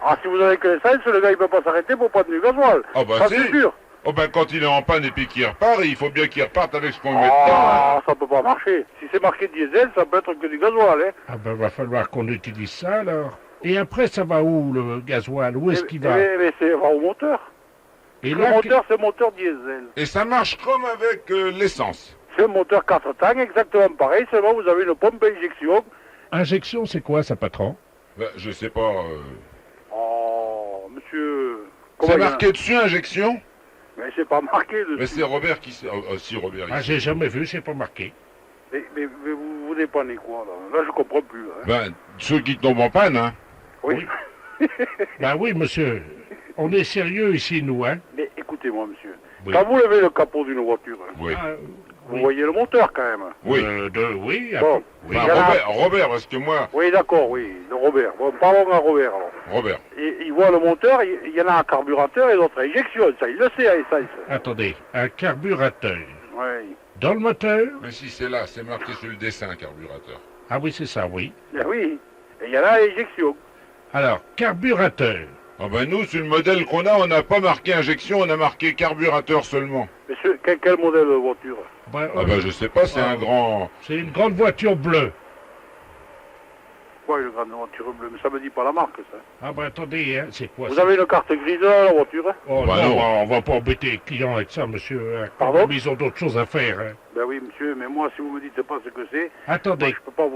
Ah, si vous avez que l'essence, le gars, il peut pas s'arrêter pour prendre du gasoil. Oh bah Ça, si. c'est sûr. Oh ben quand il est en panne et puis qu'il repart, il faut bien qu'il reparte avec ce qu'on met dedans. hein. Ah, ça peut pas marcher. Si c'est marqué diesel, ça peut être que du gasoil, hein. Ah ben, va falloir qu'on utilise ça, alors. Et après, ça va où, le gasoil? Où est-ce qu'il va? Mais c'est va au moteur. Et Le là, moteur, c'est moteur diesel. Et ça marche comme avec l'essence. C'est un moteur 4 tanks, exactement pareil, seulement vous avez une pompe à injection. injection, c'est quoi, ça, patron? Ben, je sais pas... Oh, monsieur... C'est il y en a- marqué dessus, injection? Mais c'est pas marqué dessus. Mais c'est Robert qui... si, Robert. Ah, il j'ai sait. jamais vu, c'est pas marqué. Mais vous dépannez quoi, là? Là, je comprends plus, hein. Ben, ceux qui tombent en panne, hein. Oui. Ben oui, monsieur. On est sérieux ici, nous, hein? Mais écoutez-moi, monsieur. Oui. Quand vous levez le capot d'une voiture, hein, Oui. Ah, vous oui. voyez le moteur, quand même. Oui. Oui, Bon. oui. Enfin, Il y en a- Robert, parce que moi... Oui, d'accord, oui, le Robert. Bon, parlons à Robert, alors. Robert. Et il voit le moteur, il y en a un carburateur et l'autre à injection, ça, il le sait à essence. Attendez, un carburateur. Oui. Dans le moteur? Mais si c'est là, c'est marqué sur le dessin, carburateur. Ah oui, c'est ça, oui. Ben oui. Et il y en a à injection. Alors, carburateur. Ah ben nous, sur le modèle qu'on a, on n'a pas marqué injection, on a marqué carburateur seulement. Monsieur, quel modèle de voiture? Ben, Ah ben je sais pas, c'est Ah. un grand... c'est une grande voiture bleue. Quoi, une grande voiture bleue? Mais ça me dit pas la marque, ça. Ah ben attendez, hein, c'est quoi Vous ça? avez une carte grise dans la voiture, hein? Oh Bah non, non. on va pas embêter les clients avec ça, monsieur. Hein. Pardon? Ils ont d'autres choses à faire. Hein. Ben oui, monsieur, mais moi, si vous me dites pas ce que c'est, moi, Attendez, je peux pas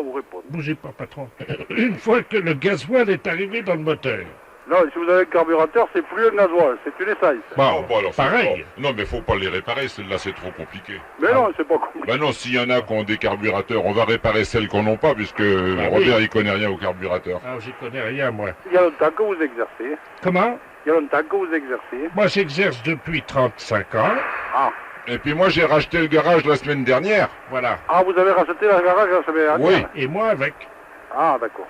vous répondre. bougez pas, patron. Une fois que le gasoil est arrivé dans le moteur. Non, si vous avez un carburateur, c'est plus un gasoil, c'est une essence. Bon, bon, alors, faut pareil. pas- Non mais faut pas les réparer, celles-là c'est trop compliqué. Mais non, c'est pas compliqué. Ben non, s'il y en a qui ont des carburateurs, on va réparer celles qu'on n'ont pas, puisque oui. Robert il connaît rien au carburateur. Ah, j'y connais rien, moi. Il y a longtemps que vous exercez. Comment? Il y a longtemps que vous exercez. Moi, j'exerce depuis 35 ans. Ah. Et puis moi j'ai racheté le garage la semaine dernière. Voilà. Ah, vous avez racheté la garage la semaine dernière? Oui. Et moi avec. Ah, d'accord.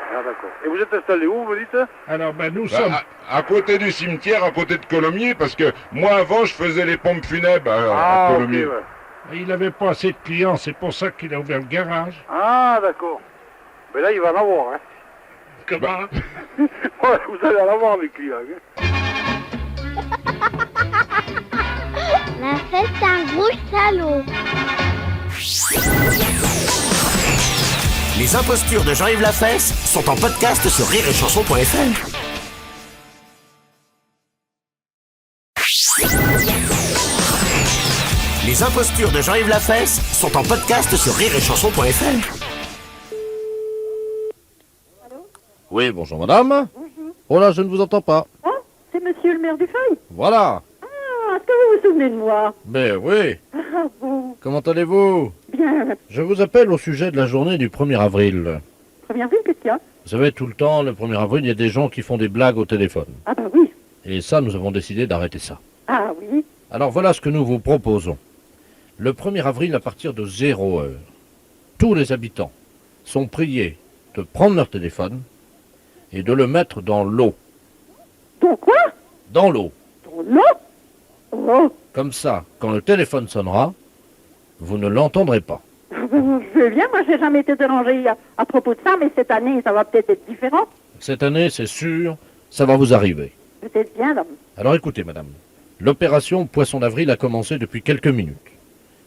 Ah, d'accord. Et vous êtes installé où, vous dites? Alors, ben, nous Bah, sommes... à côté du cimetière, à côté de Colomiers, parce que moi avant je faisais les pompes funèbres à ok, Colomiers. ouais. Il n'avait pas assez de clients, c'est pour ça qu'il a ouvert le garage. Ah, d'accord. Mais là, il va en avoir, hein. Comment? Ouais, vous allez en avoir, les clients. Hein. La fête d'un gros salaud. Les impostures de Jean-Yves Lafesse sont en podcast sur rireetchanson.fr. Les impostures de Jean-Yves Lafesse sont en podcast sur rireetchanson.fr. Oui, bonjour madame. Bonjour. Oh là, je ne vous entends pas. Ah, c'est monsieur le maire du Feuil. Voilà. Ah, est-ce que vous vous souvenez de moi? Mais oui. Ah bon, Comment allez-vous? bien. Je vous appelle au sujet de la journée du 1er avril. 1er avril, qu'est-ce qu'il y a? Vous savez, tout le temps, le 1er avril, il y a des gens qui font des blagues au téléphone. Ah bah oui. Et ça, nous avons décidé d'arrêter ça. Ah oui. Alors voilà ce que nous vous proposons. Le 1er avril, à partir de 0 heure, tous les habitants sont priés de prendre leur téléphone et de le mettre dans l'eau. Dans quoi? Dans l'eau. Dans l'eau? Oh, Comme ça, quand le téléphone sonnera, vous ne l'entendrez pas. je veux bien, moi j'ai jamais été dérangée à propos de ça, mais cette année ça va peut-être être différent. Cette année, c'est sûr, ça va vous arriver. Peut-être bien, là. Alors écoutez, madame, l'opération Poisson d'avril a commencé depuis quelques minutes.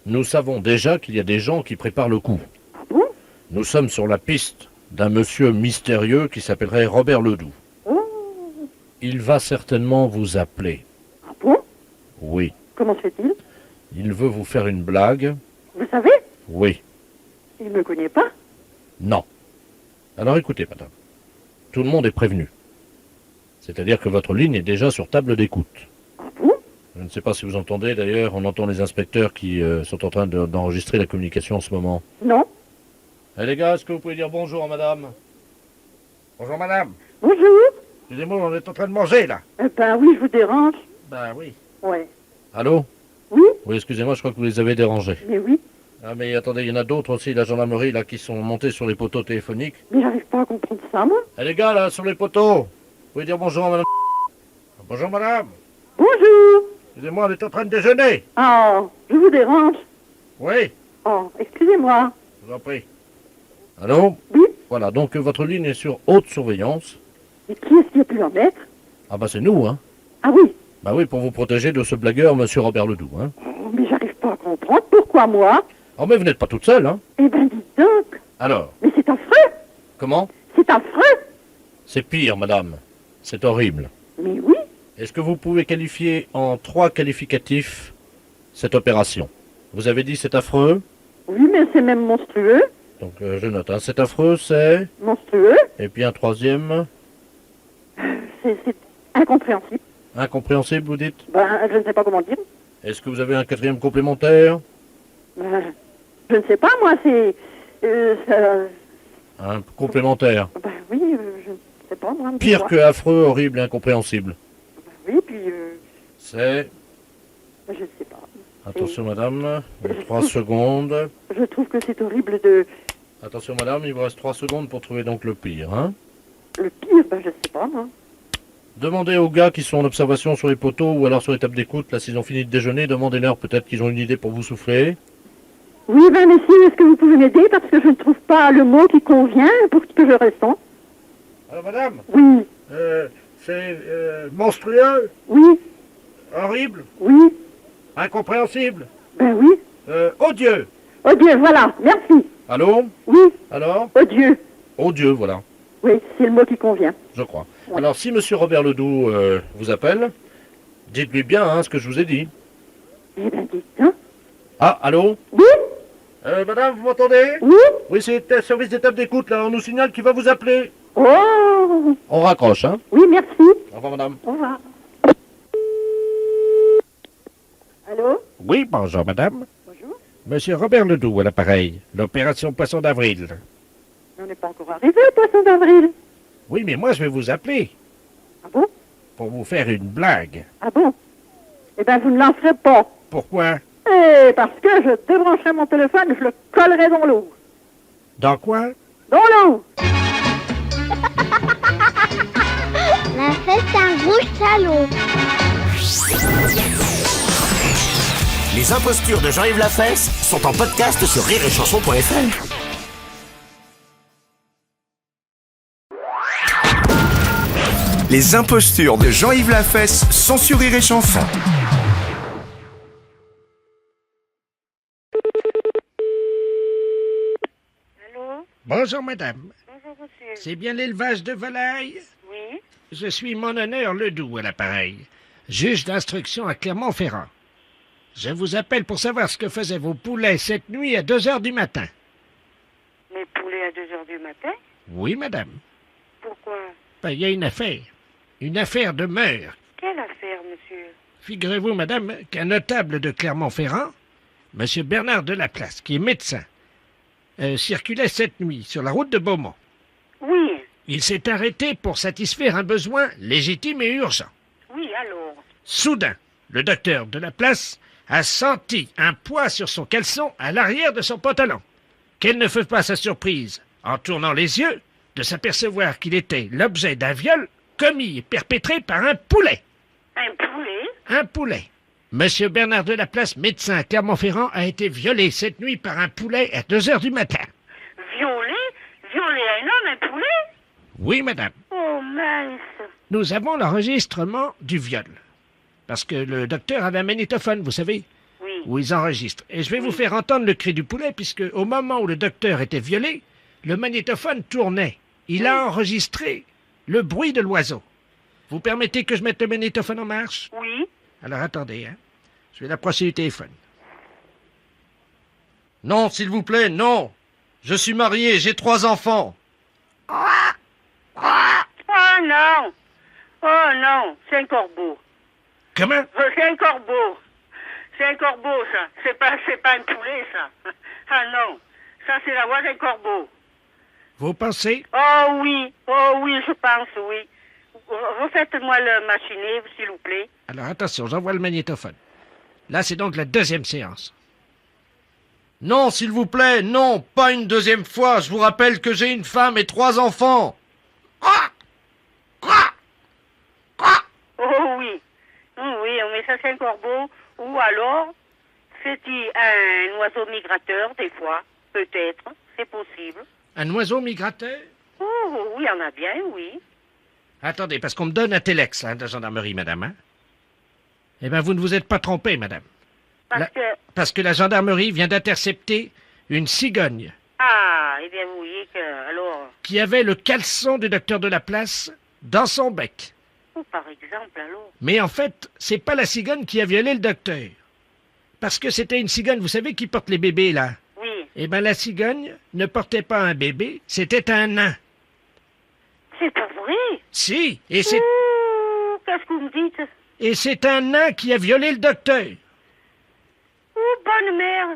Nous savons déjà qu'il y a des gens qui préparent le coup. Ah bon? Nous sommes sur la piste d'un monsieur mystérieux qui s'appellerait Robert Ledoux. Oh, Il va certainement vous appeler. ah bon? Oui. Comment se fait-il? Il veut vous faire une blague. Vous savez? Oui. Il me connaît pas. Non. Alors écoutez, madame. Tout le monde est prévenu. C'est-à-dire que votre ligne est déjà sur table d'écoute. Ah bon? Je ne sais pas si vous entendez, d'ailleurs, on entend les inspecteurs qui sont en train d'enregistrer la communication en ce moment. Non. Eh les gars, est-ce que vous pouvez dire bonjour à madame? Bonjour madame. Bonjour. Excusez-moi, on est en train de manger là. Eh ben oui, je vous dérange. Ben oui. Ouais. Allô? Oui, Oui, excusez-moi, je crois que vous les avez dérangés. mais oui. Ah mais attendez, il y en a d'autres aussi, la gendarmerie, là, qui sont montés sur les poteaux téléphoniques. Mais j'arrive pas à comprendre ça, moi. Eh les gars, là, sur les poteaux, vous pouvez dire bonjour à madame? Bonjour madame. Bonjour. Excusez-moi, on est en train de déjeuner. Oh, je vous dérange. Oui, Oh, excusez-moi. je vous en prie. Allô? Oui. Voilà, donc votre ligne est sur haute surveillance. Et qui est-ce qui a pu en être? Ah bah c'est nous, hein. Ah oui. Bah oui, pour vous protéger de ce blagueur, monsieur Robert Ledoux, hein. Oh, mais j'arrive pas à comprendre. Pourquoi moi? Oh mais vous n'êtes pas toute seule, hein. Eh ben, dites donc. Alors, Mais c'est affreux. comment? C'est affreux. C'est pire, madame. C'est horrible. Mais oui. Est-ce que vous pouvez qualifier en 3 qualificatifs cette opération? Vous avez dit c'est affreux. Oui, mais c'est même monstrueux. Donc je note, hein. C'est affreux, c'est... Monstrueux. Et puis un troisième, C'est incompréhensible. incompréhensible, vous dites? Ben, je ne sais pas comment dire. Est-ce que vous avez un 4e complémentaire? Ben, je ne sais pas, moi, c'est... Un complémentaire. Ben oui, je ne sais pas, moi. Pire dites-moi. que affreux, horrible et incompréhensible. Ben oui, puis... C'est... je ne sais pas. Attention madame, 3 secondes. Je trouve que c'est horrible de... Attention madame, il vous reste 3 secondes pour trouver donc le pire, hein. Le pire, ben je ne sais pas, moi. Demandez aux gars qui sont en observation sur les poteaux ou alors sur les tables d'écoute, là s'ils ont fini de déjeuner, demandez-leur peut-être qu'ils ont une idée pour vous souffler. Oui, ben messieurs, est-ce que vous pouvez m'aider parce que je ne trouve pas le mot qui convient pour que je ressens. Alors madame, Oui, c'est monstrueux, oui, horrible, oui, incompréhensible, ben oui. odieux. Oh Dieu, voilà, merci. Allô? Oui, Alors? oh Dieu. Oh Dieu, voilà, Oui, c'est le mot qui convient. je crois. Ouais. Alors si monsieur Robert Ledoux vous appelle, dites-lui bien hein, ce que je vous ai dit. Eh ben dites, hein. Ah, allô? Oui, Madame, vous m'entendez? oui. Oui, c'est le service des tables d'écoute, là, on nous signale qu'il va vous appeler. Oh, On raccroche, hein? oui, merci. Au revoir madame. Au revoir. Allô? Oui, bonjour madame. Bonjour. Monsieur Robert Ledoux à l'appareil, l'opération Poisson d'avril. On n'est pas encore arrivé au poisson d'avril. Oui, mais moi je vais vous appeler Ah bon? pour vous faire une blague. Ah bon? Eh ben vous ne l'en ferez pas. Pourquoi? Eh, parce que je débrancherai mon téléphone et je le collerai dans l'eau. Dans quoi? Dans l'eau! salaud. Les impostures de Jean-Yves Lafesse sont en podcast sur rireetchanson.fr. Les impostures de Jean-Yves Lafesse sont sur Rire et Chanson. Allô? Bonjour, madame. Bonjour, monsieur. C'est bien l'élevage de volailles? Oui? Je suis mon honneur Ledoux à l'appareil, juge d'instruction à Clermont-Ferrand. Je vous appelle pour savoir ce que faisaient vos poulets cette nuit à 2 heures du matin. Mes poulets à 2 heures du matin? Oui, madame. Pourquoi? Ben, il y a une affaire de meurtre. Quelle affaire, monsieur? Figurez-vous, madame, qu'un notable de Clermont-Ferrand, M. Bernard Delaplace, qui est médecin, circulait cette nuit sur la route de Beaumont. Oui. Il s'est arrêté pour satisfaire un besoin légitime et urgent. Oui, alors? Soudain, le docteur Delaplace a senti un poids sur son caleçon à l'arrière de son pantalon. Quelle ne fut pas sa surprise, en tournant les yeux, de s'apercevoir qu'il était l'objet d'un viol commis et perpétré par un poulet. Un poulet? Un poulet. Monsieur Bernard Delaplace, médecin à Clermont-Ferrand, a été violé cette nuit par un poulet à 2 heures du matin. Violé? Violer un homme, un poulet? Oui, madame. Oh, mince. Nous avons l'enregistrement du viol. Parce que le docteur avait un magnétophone, vous savez, Oui. où ils enregistrent. Et je vais vous faire entendre le cri du poulet, puisque au moment où le docteur était violé, le magnétophone tournait. Il a enregistré le bruit de l'oiseau. Vous permettez que je mette le magnétophone en marche? Oui. Alors attendez, hein. Je vais l'approcher du téléphone. Non, s'il vous plaît, non. Je suis marié, j'ai 3 enfants. Oh non! Oh non! C'est un corbeau. Comment? C'est un corbeau. C'est un corbeau, ça. C'est pas un poulet, ça. Ah non. Ça, c'est la voix d'un corbeau. Vous pensez? Oh oui, je pense, oui. Refaites-moi le machiné, s'il vous plaît. Alors attention, j'envoie le magnétophone. Là, c'est donc la 2e séance. Non, s'il vous plaît, non, pas une 2e fois. Je vous rappelle que j'ai une femme et 3 enfants. Oh oui. Oui, mais ça, c'est un corbeau. Ou alors, c'est-il un oiseau migrateur, des fois? Peut-être. C'est possible. Un oiseau migrateur? Oh oui, il y en a bien, oui. Attendez, parce qu'on me donne un téléx, de gendarmerie, madame, hein? Eh bien, vous ne vous êtes pas trompé, madame. Parce que la gendarmerie vient d'intercepter une cigogne. Ah, eh bien, vous voyez que, alors... Qui avait le caleçon du docteur Delaplace dans son bec. Oh, par exemple, alors... Mais en fait, c'est pas la cigogne qui a violé le docteur. Parce que c'était une cigogne, vous savez, qui porte les bébés, là. Oui. Eh bien, la cigogne ne portait pas un bébé, c'était un nain. C'est pas vrai? Si, et c'est... Ouh, qu'est-ce que vous me dites? Et c'est un nain qui a violé le docteur. Oh, bonne mère!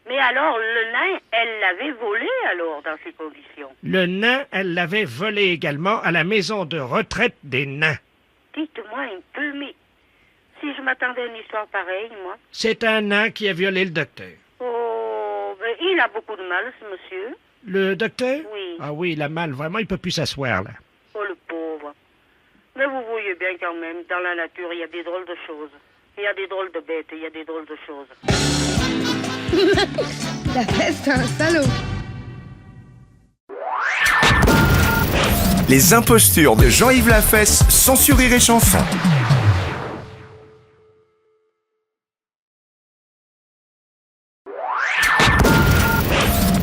Mais alors, le nain, elle l'avait volé, alors, dans ces conditions? Le nain, elle l'avait volé également à la maison de retraite des nains. Dites-moi un peu, mais si je m'attendais à une histoire pareille, moi... C'est un nain qui a violé le docteur. Oh, ben, il a beaucoup de mal, ce monsieur. Le docteur? Oui. Ah oui, il a mal. Vraiment, il peut plus s'asseoir, là. Oh, le pauvre. Mais vous voyez bien quand même, dans la nature, il y a des drôles de choses. Il y a des drôles de bêtes, il y a des drôles de choses. La fesse, c'est un salaud. Les impostures de Jean-Yves Lafesse sont sur Rire et Chanson.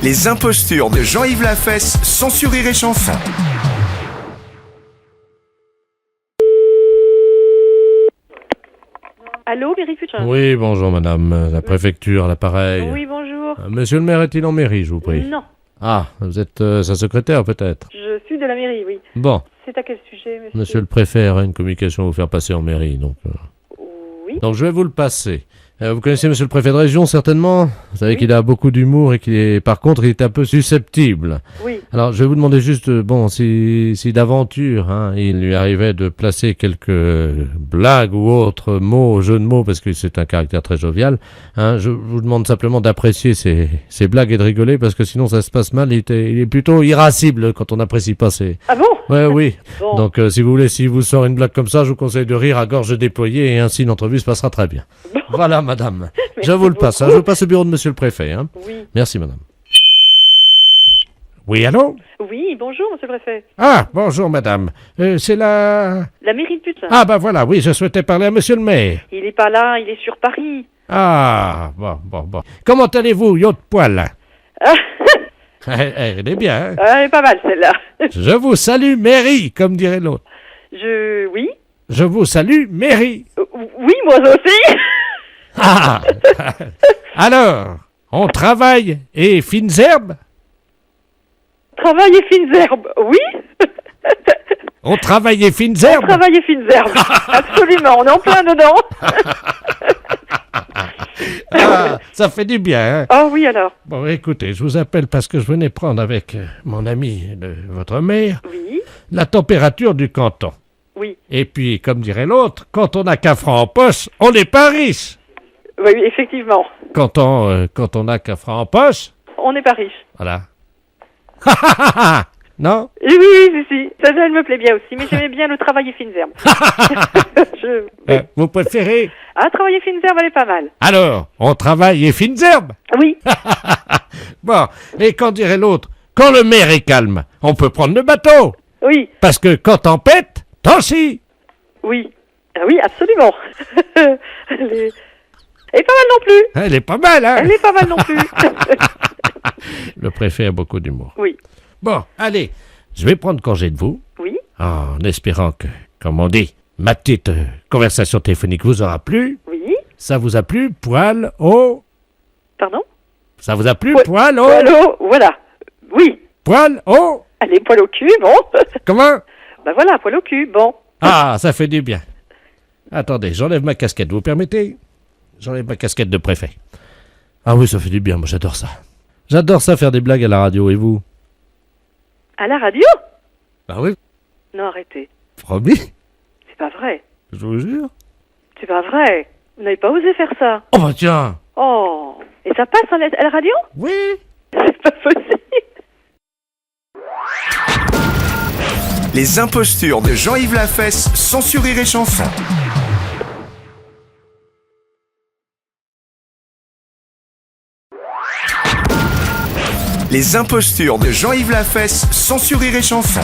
Les impostures de Jean-Yves Lafesse sont sur Rire et Chanson. Allô, Vérifuture? Oui, bonjour madame, la préfecture, l'appareil. Oui, bonjour. Monsieur le maire est-il en mairie, je vous prie? Non. Ah, vous êtes sa secrétaire peut-être? Je suis de la mairie, oui. Bon. C'est à quel sujet, monsieur? Monsieur le préfet a une communication à vous faire passer en mairie, donc... Oui. Donc je vais vous le passer. Vous connaissez monsieur le préfet de région, certainement. Vous savez qu'il a beaucoup d'humour et par contre, il est un peu susceptible. Oui. Alors, je vais vous demander juste, si d'aventure, il lui arrivait de placer quelques blagues ou autres mots, jeux de mots, parce que c'est un caractère très jovial, je vous demande simplement d'apprécier ces blagues et de rigoler, parce que sinon ça se passe mal. Il est plutôt irascible quand on n'apprécie pas ses... Ah bon? Ouais, oui. Bon. Donc, si vous voulez, s'il vous sort une blague comme ça, je vous conseille de rire à gorge déployée, et ainsi l'entrevue se passera très bien. Bon. Voilà, madame. Merci Je vous le passe. Je vous passe au bureau de monsieur le préfet. Oui. Merci, madame. Oui, allô? Oui, bonjour, monsieur le préfet. Ah, bonjour, madame. C'est la mairie de Putte. Ah, voilà, oui, je souhaitais parler à monsieur le maire. Il est pas là, il est sur Paris. Ah, bon. Comment allez-vous, yacht poil? Ah. Elle est bien, hein? Elle est pas mal, celle-là. Je vous salue, mairie, comme dirait l'autre. Oui. Je vous salue, mairie. Oui, moi aussi. Ah. Alors, on travaille et fines herbes? Travail et fines herbes, oui. On travaille et fines herbes? On travaille et fines herbes, absolument, on est en plein dedans. Ah, ça fait du bien, hein? Oh oui, alors. Bon, écoutez, je vous appelle parce que je venais prendre avec mon ami, votre maire, la température du canton. Oui. Et puis, comme dirait l'autre, quand on n'a qu'un franc en poche, on n'est pas riche. Oui, effectivement. Quand on n'a qu'un franc en poche, on n'est pas riche. Voilà. Non? Oui, ça elle me plaît bien aussi, mais j'aimais bien le travail et fines herbes. Vous préférez? Ah, travail et fines herbes, elle est pas mal. Alors, on travaille et fines herbes? Oui. Bon, et quand dirait l'autre, quand le maire est calme, on peut prendre le bateau. Oui. Parce que quand on pète, t'en chie. Oui. Ah oui, absolument. Elle est pas mal non plus. Elle est pas mal, hein? Elle est pas mal non plus. Le préfet a beaucoup d'humour. Oui. Bon, allez, je vais prendre congé de vous. Oui. En espérant que, comme on dit, ma petite conversation téléphonique vous aura plu. Oui. Ça vous a plu, poil au... Pardon? Ça vous a plu, poil au... Poil au... Voilà. Oui. Poil au... Allez, poil au cul, bon. Comment? Ben voilà, poil au cul, bon. Ah, ça fait du bien. Attendez, j'enlève ma casquette, vous permettez? J'enlève ma casquette de préfet. Ah oui, ça fait du bien, moi j'adore ça. J'adore ça, faire des blagues à la radio, et vous? À la radio? Bah oui. Non, arrêtez. Promis? C'est pas vrai. Je vous jure. C'est pas vrai. Vous n'avez pas osé faire ça. Oh bah tiens. Oh. Et ça passe à la radio? Oui. C'est pas possible. Les impostures de Jean-Yves Lafesse, sans sur Rire et Chanson. Les impostures de Jean-Yves Lafesse, sans sur Rire et Chanson.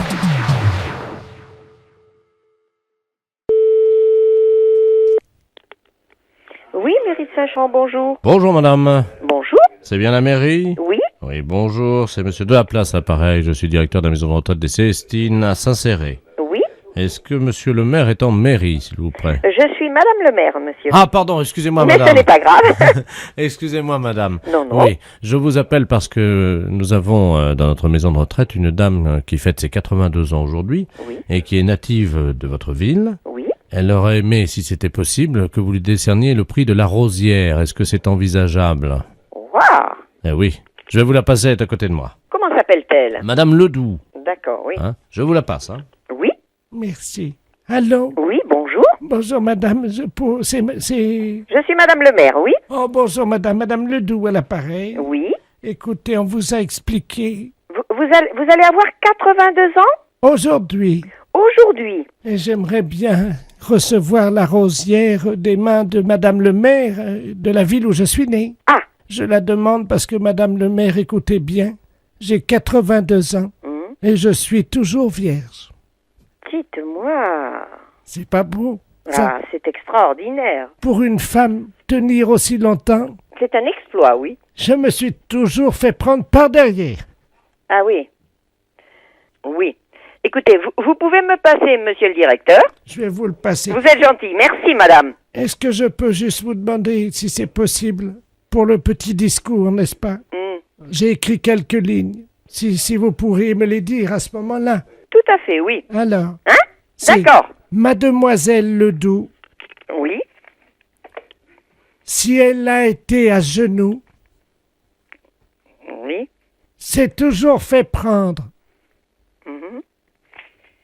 Oui, mairie de Saint-Champ, bonjour. Bonjour madame. Bonjour. C'est bien la mairie? Oui. Oui, bonjour, c'est monsieur de la place, appareil. Je suis directeur de la maison de retraite des Célestines à Saint-Céré. Oui. Est-ce que monsieur le maire est en mairie, s'il vous plaît? Je suis madame le maire, monsieur. Ah, pardon, excusez-moi, mais madame. Mais ce n'est pas grave. Excusez-moi, madame. Non. Oui, je vous appelle parce que nous avons dans notre maison de retraite une dame qui fête ses 82 ans aujourd'hui et qui est native de votre ville. Oui. Elle aurait aimé, si c'était possible, que vous lui décerniez le prix de la rosière. Est-ce que c'est envisageable? Waouh. Eh oui. Je vais vous la passer, elle est à côté de moi. Comment s'appelle-t-elle? Madame Ledoux. D'accord, oui. Je vous la passe, Oui. Merci. Allô? Oui, bonjour. Bonjour, madame. Je suis madame le maire, oui. Oh, bonjour, madame. Madame Ledoux à l'appareil. Oui. Écoutez, on vous a expliqué. Vous allez avoir 82 ans? Aujourd'hui. Aujourd'hui. Et j'aimerais bien recevoir la rosière des mains de madame le maire de la ville où je suis né. Ah. Je la demande parce que madame le maire, écoutez bien, j'ai 82 ans et je suis toujours vierge. Dites-moi. C'est pas beau? Ah, c'est extraordinaire. Pour une femme, tenir aussi longtemps. C'est un exploit, oui. Je me suis toujours fait prendre par derrière. Ah oui. Oui. Écoutez, vous pouvez me passer, monsieur le directeur? Je vais vous le passer. Vous êtes gentil. Merci, madame. Est-ce que je peux juste vous demander si c'est possible pour le petit discours, n'est-ce pas? J'ai écrit quelques lignes. Si vous pourriez me les dire à ce moment-là. Tout à fait, oui. Alors. Hein? D'accord. Mademoiselle Ledoux. Oui. Si elle a été à genoux, Oui. c'est toujours fait prendre Mhm.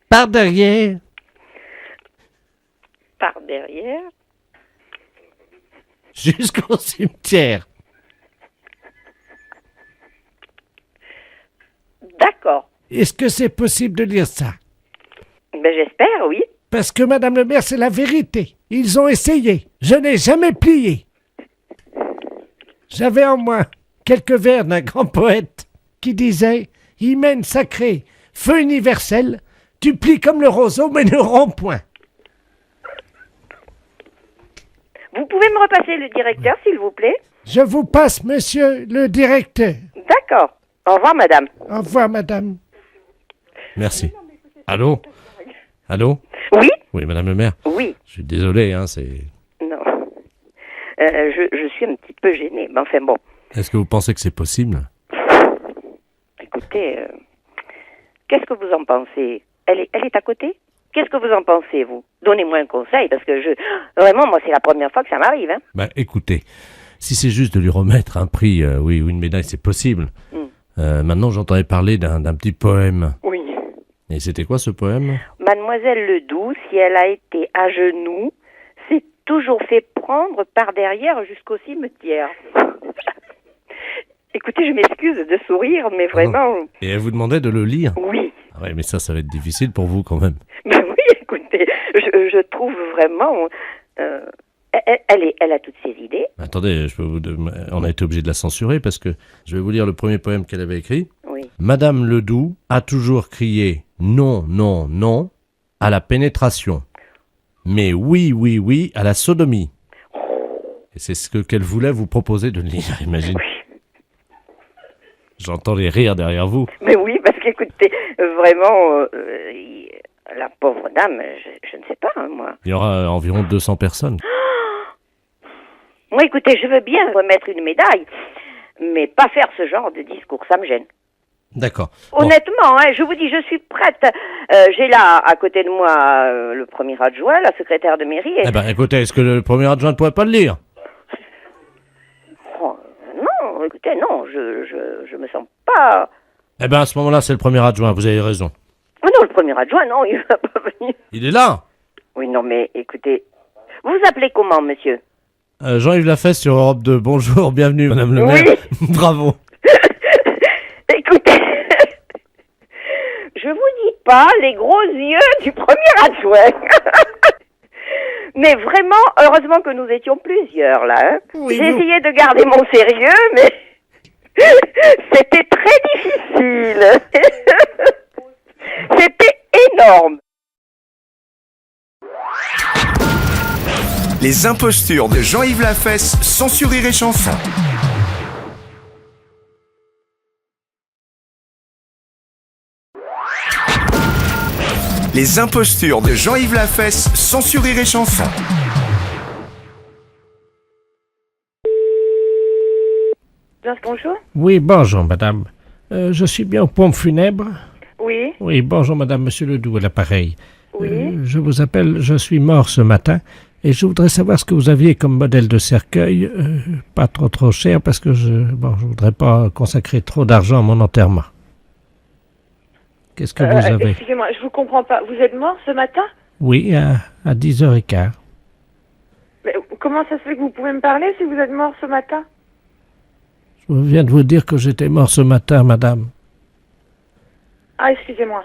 par derrière. Par derrière. Jusqu'au cimetière. D'accord. Est-ce que c'est possible de lire ça? Ben, j'espère, oui. Parce que, Madame le maire, c'est la vérité. Ils ont essayé. Je n'ai jamais plié. J'avais en moi quelques vers d'un grand poète qui disait « Hymen sacré, feu universel, tu plies comme le roseau, mais ne romps point. Vous pouvez me repasser le directeur, s'il vous plaît? » Je vous passe, monsieur le directeur. D'accord. Au revoir, madame. Au revoir, madame. Merci. Allô? Allô? Oui? Oui, madame le maire. Oui. Je suis désolé, hein, c'est... Non. Je suis un petit peu gênée, mais enfin bon. Est-ce que vous pensez que c'est possible? Écoutez, qu'est-ce que vous en pensez? Elle est à côté? Qu'est-ce que vous en pensez, vous? Donnez-moi un conseil, parce que vraiment, moi, c'est la première fois que ça m'arrive, hein. Bah, écoutez, si c'est juste de lui remettre un prix, oui, ou une médaille, c'est possible. Maintenant, j'entendais parler d'un petit poème. Oui. Et c'était quoi, ce poème? Mademoiselle Ledoux, si elle a été à genoux, s'est toujours fait prendre par derrière jusqu'au cimetière. Écoutez, je m'excuse de sourire, mais vraiment... Et elle vous demandait de le lire? Oui. Ah ouais, mais ça va être difficile pour vous, quand même. Ben oui, écoutez, je trouve vraiment... Elle a toutes ses idées. Attendez, on a été obligé de la censurer parce que je vais vous lire le premier poème qu'elle avait écrit. Oui. Madame Ledoux a toujours crié non, non, non à la pénétration, mais oui, oui, oui à la sodomie. Et c'est ce qu'elle voulait vous proposer de lire, imagine. J'entends les rires derrière vous. Mais oui, parce qu'écoutez, vraiment, la pauvre dame, je ne sais pas, hein, moi. Il y aura environ 200 personnes. Moi, écoutez, je veux bien remettre une médaille, mais pas faire ce genre de discours, ça me gêne. D'accord. Honnêtement, hein, je vous dis, je suis prête. J'ai là, à côté de moi, le premier adjoint, la secrétaire de mairie. Et... Eh ben, écoutez, est-ce que le premier adjoint ne pourrait pas le lire? Oh, non, écoutez, non, je me sens pas... Eh ben, à ce moment-là, c'est le premier adjoint, vous avez raison. Oh non, le premier adjoint, non, il va pas venir. Il est là? Oui, non, mais écoutez, vous vous appelez comment, monsieur? Jean-Yves Lafesse sur Europe 2. Bonjour, bienvenue, madame le maire. Bravo. Écoutez, je vous dis pas les gros yeux du premier adjoint. Mais vraiment, heureusement que nous étions plusieurs, là. Hein. Oui, j'ai essayé de garder mon sérieux, mais c'était très difficile. C'était énorme. Les impostures de Jean-Yves Lafesse, sans Rire et Chanson. Les impostures de Jean-Yves Lafesse, sans Rire et Chanson. Bonjour. Oui, bonjour, madame. Je suis bien aux pompes funèbres? Oui. Oui, bonjour, madame, monsieur Ledoux, à l'appareil. Oui. Je vous appelle, je suis mort ce matin, et je voudrais savoir ce que vous aviez comme modèle de cercueil, pas trop cher, parce que je voudrais pas consacrer trop d'argent à mon enterrement. Qu'est-ce que vous avez? Excusez-moi, je vous comprends pas. Vous êtes mort ce matin? Oui, à 10h15. Mais comment ça se fait que vous pouvez me parler si vous êtes mort ce matin? Je viens de vous dire que j'étais mort ce matin, madame. Ah, excusez-moi.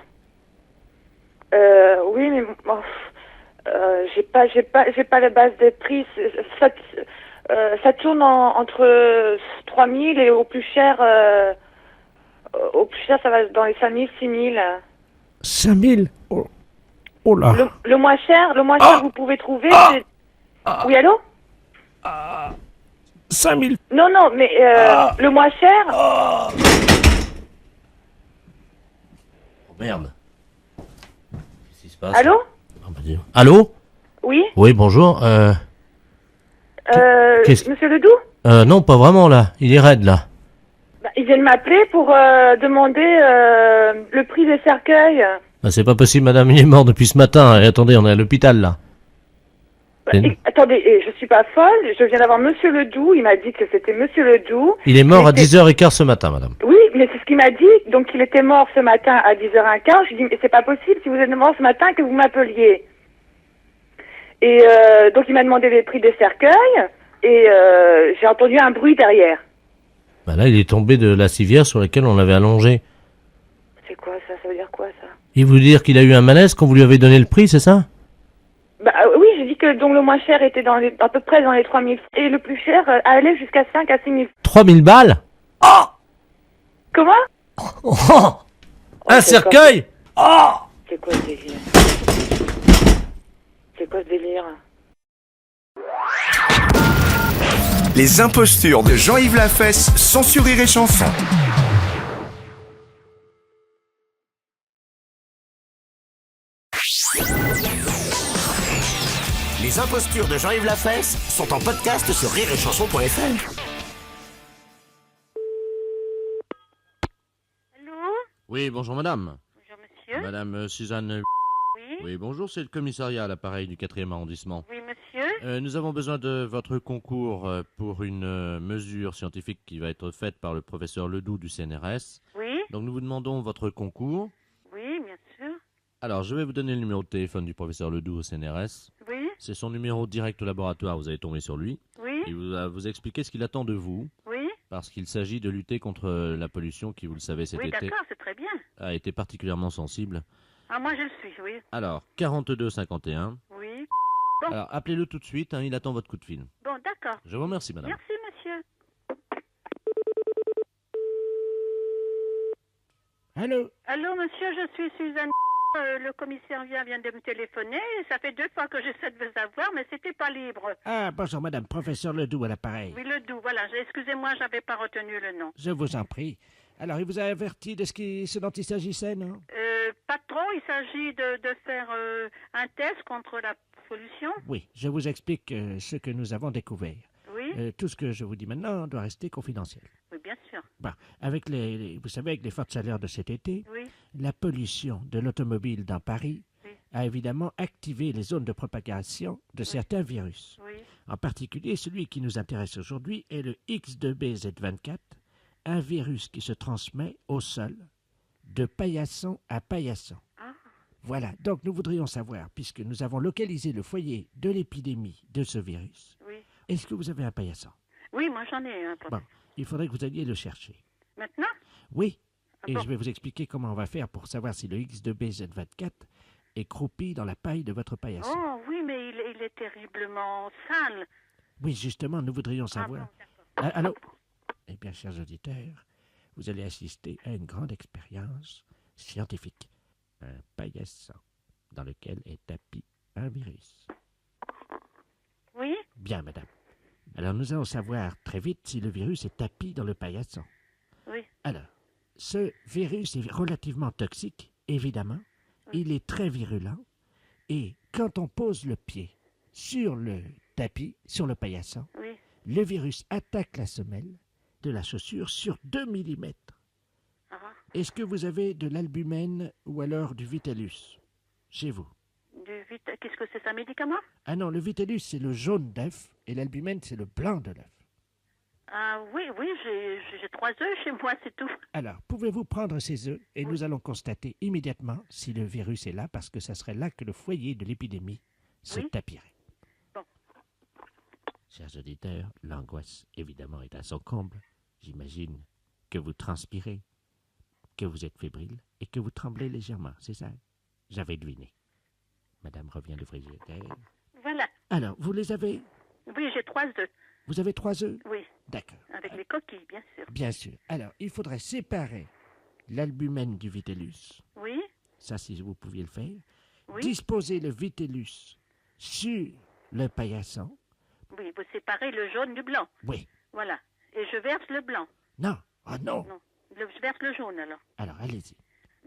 Oui, mais bon, j'ai pas la base des prix. Ça tourne entre 3 000 et au plus cher, ça va dans les 5 000, 6 000. 5 000? Oh là. Le moins cher que vous pouvez trouver, c'est... Oui, allô? 5 000. Non, mais le moins cher... Oh merde. Qu'est-ce qui se passe? Allô? Allô? Oui? Oui, bonjour. Monsieur Ledoux? Non, pas vraiment, là. Il est raide, là. Ils viennent m'appeler pour demander le prix des cercueils. C'est pas possible, madame, il est mort depuis ce matin. Et attendez, on est à l'hôpital, là. Attendez, je suis pas folle. Je viens d'avoir Monsieur Ledoux. Il m'a dit que c'était Monsieur Ledoux. Il est mort à 10h15 ce matin, madame. Oui, mais c'est ce qu'il m'a dit. Donc, il était mort ce matin à 10h15. Je lui dis, mais c'est pas possible. Si vous êtes mort ce matin, que vous m'appeliez. Et donc, il m'a demandé les prix des cercueils. Et j'ai entendu un bruit derrière. Bah là, il est tombé de la civière sur laquelle on l'avait allongé. C'est quoi ça? Ça veut dire quoi ça? Il veut dire qu'il a eu un malaise quand vous lui avez donné le prix, c'est ça? Bah oui, j'ai dit que donc le moins cher était à peu près dans les 3000 et le plus cher allait jusqu'à 5 à 6000. 3000 balles? Comment? Un cercueil? C'est quoi ce délire? C'est quoi ce délire? Les impostures de Jean-Yves Lafesse, sans sur Rire et Chanson. Les impostures de Jean-Yves Lafesse sont en podcast sur rireetchanson.fr. Oui, bonjour madame. Bonjour monsieur. Madame Suzanne. Oui. Oui, bonjour, c'est le commissariat à l'appareil du 4e arrondissement. Oui monsieur. Nous avons besoin de votre concours pour une mesure scientifique qui va être faite par le professeur Ledoux du CNRS. Oui. Donc nous vous demandons votre concours. Oui, bien sûr. Alors, je vais vous donner le numéro de téléphone du professeur Ledoux au CNRS. Oui. C'est son numéro direct au laboratoire, vous allez tomber sur lui. Oui. Il va vous expliquer ce qu'il attend de vous. Oui. Parce qu'il s'agit de lutter contre la pollution qui, vous le savez, cet Oui, été d'accord, c'est très bien. a été particulièrement sensible. Ah, moi je le suis, oui. Alors, 42 51. Oui. Bon. Alors, appelez-le tout de suite, il attend votre coup de fil. Bon, d'accord. Je vous remercie, madame. Merci, monsieur. Allô? Allô, monsieur, je suis Suzanne. Le commissaire vient de me téléphoner. Ça fait 2 fois que j'essaie de vous avoir, mais c'était pas libre. Ah, bonjour madame, professeur Ledoux à l'appareil. Oui, Ledoux, voilà. Excusez-moi, j'avais pas retenu le nom. Je vous en prie. Alors, il vous a averti de ce dont il s'agissait, non? Pas trop. Il s'agit de faire un test contre la pollution. Oui, je vous explique ce que nous avons découvert. Oui. Tout ce que je vous dis maintenant doit rester confidentiel. Oui, bien sûr. Bon, avec vous savez, avec les fortes chaleurs de cet été, Oui. la pollution de l'automobile dans Paris Oui. a évidemment activé les zones de propagation de certains virus. Oui. En particulier, celui qui nous intéresse aujourd'hui est le X2BZ24, un virus qui se transmet au sol, de paillasson à paillasson. Ah. Voilà, donc nous voudrions savoir, puisque nous avons localisé le foyer de l'épidémie de ce virus, Oui. est-ce que vous avez un paillasson? Oui, moi j'en ai un. Bon, il faudrait que vous alliez le chercher. Maintenant? Oui, Ah et bon. je vais vous expliquer comment on va faire pour savoir si le X2BZ24 est croupi dans la paille de votre paillasson. Oh oui, mais il est terriblement sale. Oui, justement, nous voudrions savoir. bon, d'accord. Allô? Eh bien, chers auditeurs, vous allez assister à une grande expérience scientifique. Un paillasson dans lequel est tapi un virus. Oui? Bien, madame. Alors, nous allons savoir très vite si le virus est tapi dans le paillasson. Oui. Alors, ce virus est relativement toxique, évidemment. Il est très virulent. Et quand on pose le pied sur le tapis, sur le paillasson, Oui. le virus attaque la semelle de la chaussure sur 2 mm. Ah. Est-ce que vous avez de l'albumène ou alors du Vitellus chez vous? Qu'est-ce que c'est un médicament? Ah non, le Vitellus, c'est le jaune d'œuf et l'albumène, c'est le blanc de l'œuf. Ah oui, j'ai 3 œufs chez moi, c'est tout. Alors, pouvez-vous prendre ces œufs et nous allons constater immédiatement si le virus est là, parce que ça serait là que le foyer de l'épidémie se tapirait. Bon. Chers auditeurs, l'angoisse, évidemment, est à son comble. J'imagine que vous transpirez, que vous êtes fébrile et que vous tremblez légèrement, c'est ça? J'avais deviné. Madame revient le frigidaire. Voilà. Alors, vous les avez? Oui, j'ai 3 œufs. Vous avez 3 œufs? Oui. D'accord. Avec les coquilles, bien sûr. Bien sûr. Alors, il faudrait séparer l'albumène du Vitellus. Oui. Ça, si vous pouviez le faire. Oui. Disposer le Vitellus sur le paillasson. Oui, vous séparez le jaune du blanc. Oui. Voilà. Et je verse le blanc. Non. Ah non. Non. Je verse le jaune, alors. Alors, allez-y.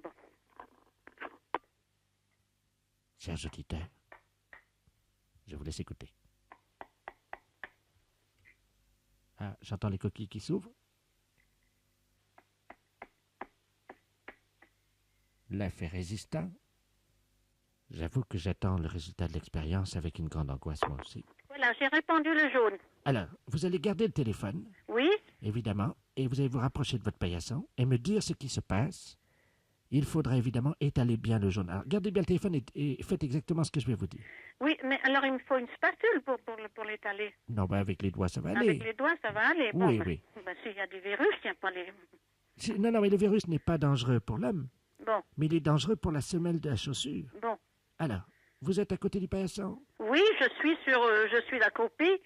Bon. Chers auditeurs, je vous laisse écouter. Ah, j'entends les coquilles qui s'ouvrent. L'œuf est résistant. J'avoue que j'attends le résultat de l'expérience avec une grande angoisse, moi aussi. Voilà, j'ai répondu le jaune. Alors, vous allez garder le téléphone, Oui? évidemment, et vous allez vous rapprocher de votre paillasson et me dire ce qui se passe. Il faudra évidemment étaler bien le jaune. Alors, gardez bien le téléphone et faites exactement ce que je vais vous dire. Oui, mais alors il me faut une spatule pour l'étaler. Non, ben avec les doigts, ça va aller. Avec les doigts, ça va aller. Oui, ben, oui. Ben, s'il y a du virus, il n'y a pas les... Non, non, mais le virus n'est pas dangereux pour l'homme, Bon, mais il est dangereux pour la semelle de la chaussure. bon. Alors, vous êtes à côté du paillasson? Oui, je suis la copie.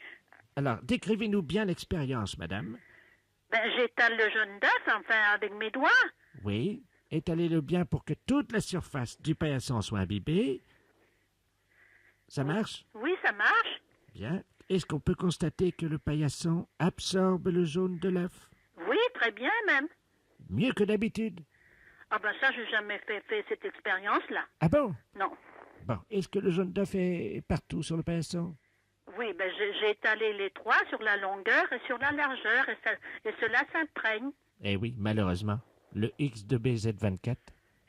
Alors, décrivez-nous bien l'expérience, madame. Ben, j'étale le jaune d'œuf, enfin, avec mes doigts. Oui, étalez-le bien pour que toute la surface du paillasson soit imbibée. Ça marche? Oui, ça marche. Bien. Est-ce qu'on peut constater que le paillasson absorbe le jaune de l'œuf? Oui, très bien même. Mieux que d'habitude. Ah ben ça, j'ai jamais fait cette expérience-là. Ah bon? Non. Bon, est-ce que le jaune d'œuf est partout sur le paillasson? Oui, ben j'ai étalé les trois sur la longueur et sur la largeur, et cela s'imprègne. Eh oui, malheureusement. Le X de BZ24.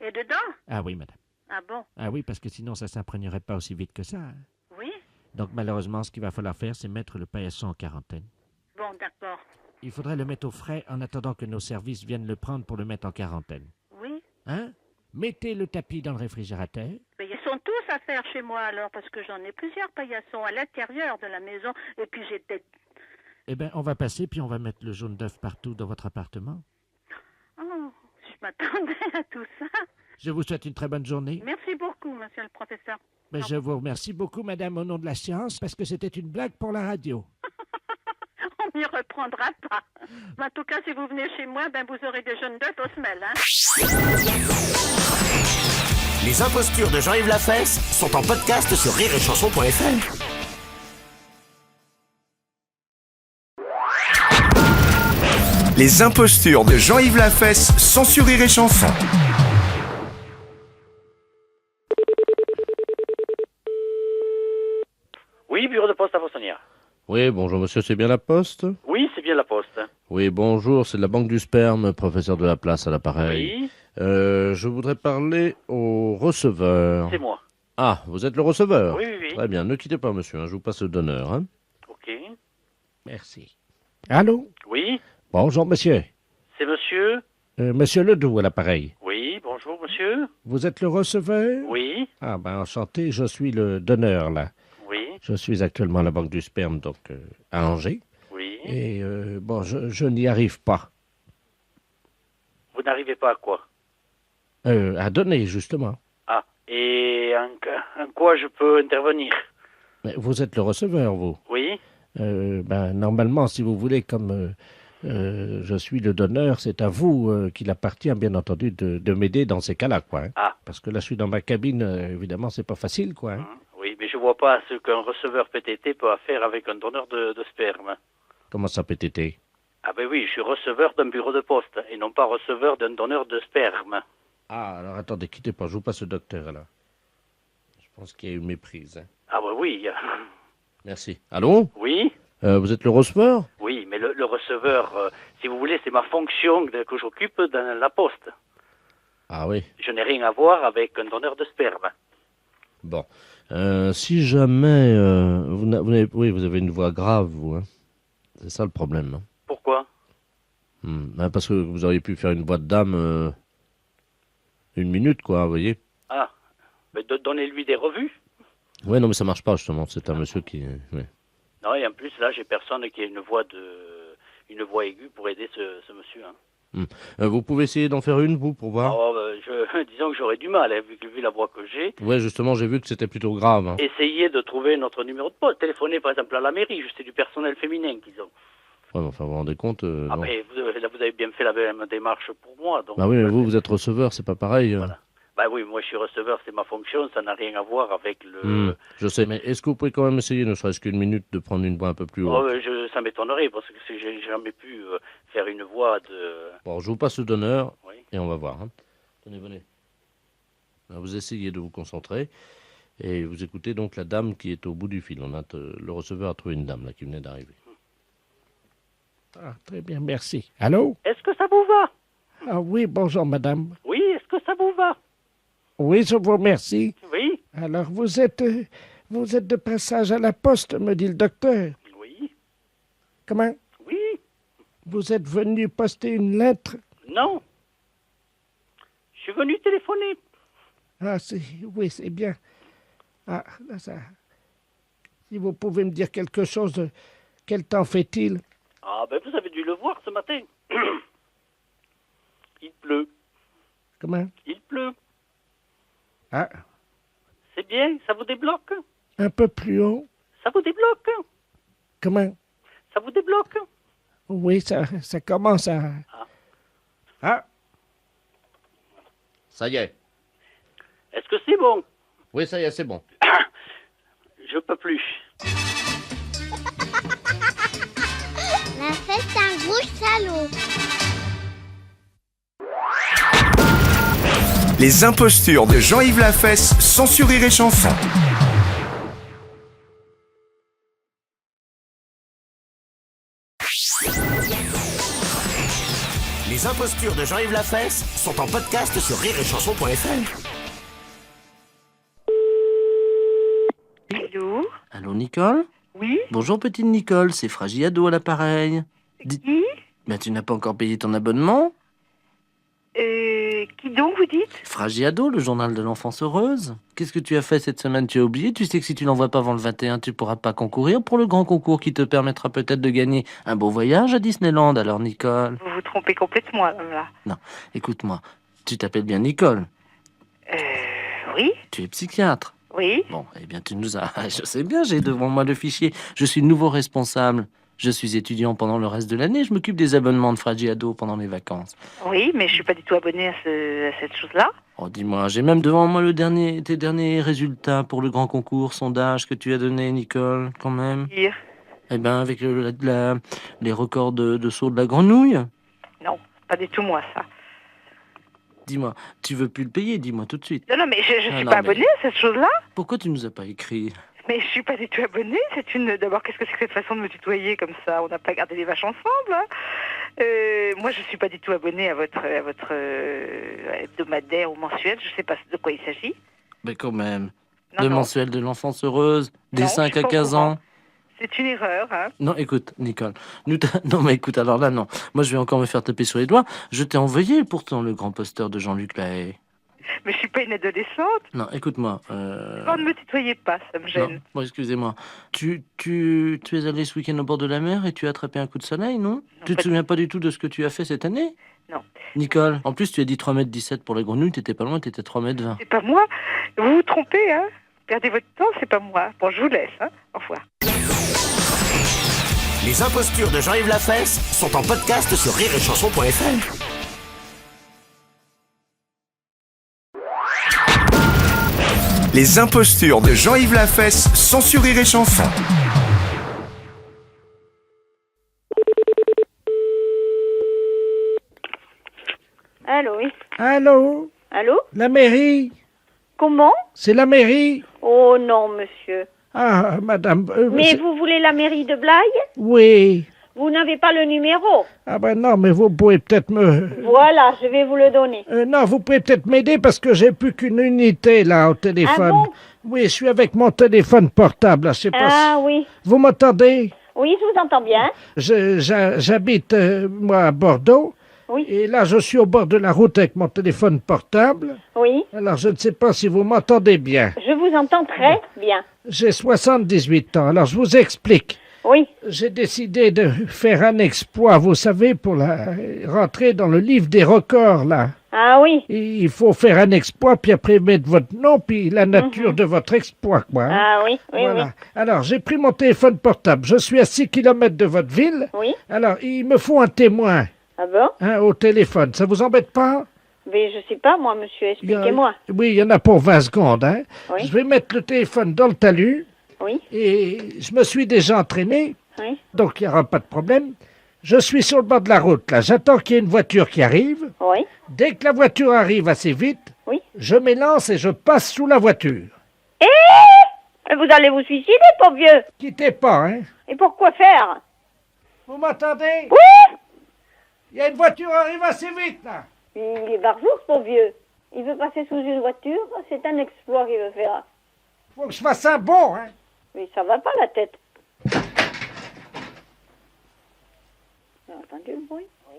Et dedans? Ah oui, madame. Ah bon? Ah oui, parce que sinon ça s'imprégnerait pas aussi vite que ça. Hein. Oui? Donc malheureusement, ce qu'il va falloir faire, c'est mettre le paillasson en quarantaine. Bon, d'accord. Il faudrait le mettre au frais en attendant que nos services viennent le prendre pour le mettre en quarantaine. Oui? Hein? Mettez le tapis dans le réfrigérateur. Mais ils sont tous à faire chez moi alors, parce que j'en ai plusieurs paillassons à l'intérieur de la maison, et puis j'ai peut-être... Eh bien, on va passer, puis on va mettre le jaune d'œuf partout dans votre appartement. Oh, je m'attendais à tout ça. Je vous souhaite une très bonne journée. Merci beaucoup, monsieur le professeur. Mais je vous remercie beaucoup, madame, au nom de la science, parce que c'était une blague pour la radio. On m'y reprendra pas. Mais en tout cas, si vous venez chez moi, ben vous aurez des jaunes d'œufs aux semelles, hein. Les impostures de Jean-Yves Lafesse sont en podcast sur rireetchanson.fr. Les impostures de Jean-Yves Lafesse sont sur Rire et Chanson. Oui, bureau de poste à Faussonnière. Oui, bonjour monsieur, c'est bien la poste? Oui, c'est bien la poste. Oui, bonjour, c'est de la Banque du Sperme, professeur de la place à l'appareil. Oui. Je voudrais parler au receveur. C'est moi. Ah, vous êtes le receveur? Oui, oui, oui. Très bien, ne quittez pas monsieur, hein, je vous passe le donneur. Hein. Ok. Merci. Allô? Oui, Bonjour, monsieur. c'est monsieur. Monsieur Ledoux à l'appareil. Oui, bonjour monsieur. Vous êtes le receveur? Oui, Ah, ben enchanté, je suis le donneur, là. oui, Je suis actuellement à la Banque du Sperme, donc à Angers. oui. Et bon, je n'y arrive pas. Vous n'arrivez pas à quoi? À donner, justement. Ah, et en quoi je peux intervenir? Mais vous êtes le receveur, vous. Oui, Ben, normalement, si vous voulez, comme je suis le donneur, c'est à vous qu'il appartient, bien entendu, de m'aider dans ces cas-là, quoi. Hein. Ah. Parce que là, je suis dans ma cabine, évidemment, c'est pas facile, quoi. Hein. oui, mais je vois pas ce qu'un receveur PTT peut faire avec un donneur de sperme. Comment ça, PTT? Ah ben oui, je suis receveur d'un bureau de poste et non pas receveur d'un donneur de sperme. Ah, alors attendez, quittez pas, je vous passe le docteur, là. Je pense qu'il y a eu méprise. Hein. Ah ben oui, Merci. Allô? oui, Vous êtes le receveur? oui, mais le receveur, si vous voulez, c'est ma fonction que j'occupe dans la poste. Ah oui. Je n'ai rien à voir avec un donneur de sperme. Bon. Si jamais... oui, vous avez une voix grave, vous. Hein. C'est ça le problème. Hein. Pourquoi? Parce que vous auriez pu faire une voix de dame... une minute, quoi, vous voyez? Ah, mais donnez-lui des revues. Ouais, non, mais ça marche pas, justement. C'est un monsieur qui... ouais. Non, et en plus, là, j'ai personne qui a une voix aiguë pour aider ce monsieur. Hein. Vous pouvez essayer d'en faire une, vous, pour voir? Oh, disons que j'aurais du mal, hein, vu la voix que j'ai. Ouais, justement, j'ai vu que c'était plutôt grave. Hein. Essayez de trouver notre numéro de poste. Téléphonez, par exemple, à la mairie. C'est du personnel féminin qu'ils ont. Ouais, mais enfin, vous vous rendez compte Ah, non. mais là, vous avez bien fait la même démarche pour moi. Donc, Bah oui, mais vous êtes receveur, c'est pas pareil. Voilà. Bah oui, moi je suis receveur, c'est ma fonction, ça n'a rien à voir avec le... Je sais, mais est-ce que vous pouvez quand même essayer, ne serait-ce qu'une minute, de prendre une voix un peu plus haute? Oh, ça m'étonnerait, parce que j'ai jamais pu faire une voix de... Bon, je vous passe le donneur, Oui. et on va voir. Hein. Tenez, venez. Alors, vous essayez de vous concentrer, et vous écoutez donc la dame qui est au bout du fil. Le receveur a trouvé une dame, là, qui venait d'arriver. Ah, très bien, merci. Allô? Est-ce que ça vous va? Ah oui, bonjour, madame. Oui, est-ce que ça vous va? Oui, je vous remercie. Oui. Alors, vous êtes de passage à la poste, me dit le docteur. Oui. Comment? Oui. Vous êtes venu poster une lettre? Non. Je suis venu téléphoner. Ah, oui, c'est bien. Ah, là, ça... Si vous pouvez me dire quelque chose de... Quel temps fait-il? Ah, ben vous avez dû le voir ce matin. Il pleut. Comment? Il pleut. Ah, C'est bien, ça vous débloque. un peu plus haut. Ça vous débloque. Comment? Ça vous débloque. Oui, ça commence à... Ah, Ça y est. Est-ce que c'est bon? Oui, ça y est, c'est bon. Je peux plus. La fête d'un gros salaud. Les impostures de Jean-Yves Lafesse, sans Rire et Chanson. Les impostures de Jean-Yves Lafesse sont en podcast sur rireetchanson.fr. Allô? Allô, Nicole? Oui? Bonjour, petite Nicole, c'est Fragiado à l'appareil. Qui? Ben, tu n'as pas encore payé ton abonnement? Qui donc, vous dites? Fragiado, le journal de l'enfance heureuse. Qu'est-ce que tu as fait cette semaine? Tu as oublié? Tu sais que si tu l'envoies pas avant le 21, tu pourras pas concourir pour le grand concours qui te permettra peut-être de gagner un beau voyage à Disneyland. Alors, Nicole? Vous vous trompez complètement, là. Non, écoute-moi. Tu t'appelles bien Nicole? Oui? Tu es psychiatre? Oui? Bon, eh bien, tu nous as... Je sais bien, j'ai devant moi le fichier. Je suis le nouveau responsable. Je suis étudiant pendant le reste de l'année. Je m'occupe des abonnements de Fragiado pendant les vacances. Oui, mais je suis pas du tout abonnée à cette chose-là. Oh, dis-moi, j'ai même devant moi tes derniers résultats pour le grand concours sondage que tu as donné, Nicole, quand même. Dire? Eh ben, avec les records de saut de la grenouille. Non, pas du tout moi, ça. Dis-moi, tu veux plus le payer? Dis-moi tout de suite. Non, mais je Ah, suis non, pas mais- abonnée à cette chose-là. Pourquoi tu nous as pas écrit? Mais je suis pas du tout abonnée. D'abord, qu'est-ce que c'est que cette façon de me tutoyer comme ça? On n'a pas gardé les vaches ensemble, hein. Moi, je suis pas du tout abonnée à votre hebdomadaire ou mensuel. Je sais pas de quoi il s'agit. Mais quand même. Non, Le non. mensuel de l'enfance heureuse, des Non, 5 je suis à pas au 15 courant. ans. C'est une erreur, hein. Non, écoute, Nicole. Non, mais écoute, alors là, non. Moi, je vais encore me faire taper sur les doigts. Je t'ai envoyé pourtant le grand poster de Jean-Luc Lahaye. Mais je suis pas une adolescente. Non, écoute-moi. Oh, ne me tutoyez pas, ça me gêne. Non, bon, excusez-moi. Tu es allé ce week-end au bord de la mer et tu as attrapé un coup de soleil, non? Tu te souviens pas du tout de ce que tu as fait cette année? Non. Nicole, en plus, tu as dit 3,17 m pour la grenouille, t'étais pas loin, t'étais 3,20 m. C'est pas moi. Vous vous trompez, hein. Perdez votre temps, c'est pas moi. Bon, je vous laisse, hein. Au revoir. Les impostures de Jean-Yves Lafesse sont en podcast sur rireetchanson.fr. Les impostures de Jean-Yves Lafesse, sans Rire et Chanson. Allô, oui. Allô? Allô? La mairie? Comment? C'est la mairie? Oh non, monsieur. Ah, madame... Mais c'est- vous voulez la mairie de Blaye? Oui. Vous n'avez pas le numéro? Ah ben non, mais vous pouvez peut-être me... Voilà, je vais vous le donner. Non, vous pouvez peut-être m'aider parce que j'ai plus qu'une unité là au téléphone. Ah bon? Oui, je suis avec mon téléphone portable, là, je sais pas Ah si... oui. Vous m'entendez? Oui, je vous entends bien. J'habite, moi, à Bordeaux. Oui. Et là, je suis au bord de la route avec mon téléphone portable. Oui. Alors, je ne sais pas si vous m'entendez bien. Je vous entends très bien. J'ai 78 ans, alors je vous explique. Oui. J'ai décidé de faire un exploit, vous savez, pour rentrer dans le livre des records, là. Ah oui. Il faut faire un exploit, puis après mettre votre nom, puis la nature de votre exploit, quoi. hein. Ah oui, oui, Voilà. oui. Alors, j'ai pris mon téléphone portable. Je suis à 6 km de votre ville. Oui. Alors, il me faut un témoin Ah bon? hein, au téléphone. Ça vous embête pas? Mais je sais pas, moi, monsieur, expliquez-moi. Oui, il y en a pour 20 secondes. Hein. Oui. Je vais mettre le téléphone dans le talus. Oui. Et je me suis déjà entraîné. Oui. Donc, il n'y aura pas de problème. Je suis sur le bord de la route, là. J'attends qu'il y ait une voiture qui arrive. Oui. Dès que la voiture arrive assez vite, Oui. je m'élance et je passe sous la voiture. Mais vous allez vous suicider, pauvre vieux. Quittez pas, hein. Et pourquoi faire? Vous m'entendez? Oui. Il y a une voiture qui arrive assez vite, là. Il est barjou, ce pauvre vieux. Il veut passer sous une voiture, c'est un exploit qu'il veut faire. Faut que je fasse un bond, hein. Oui, ça va pas la tête. Vous avez entendu le bruit? Oui.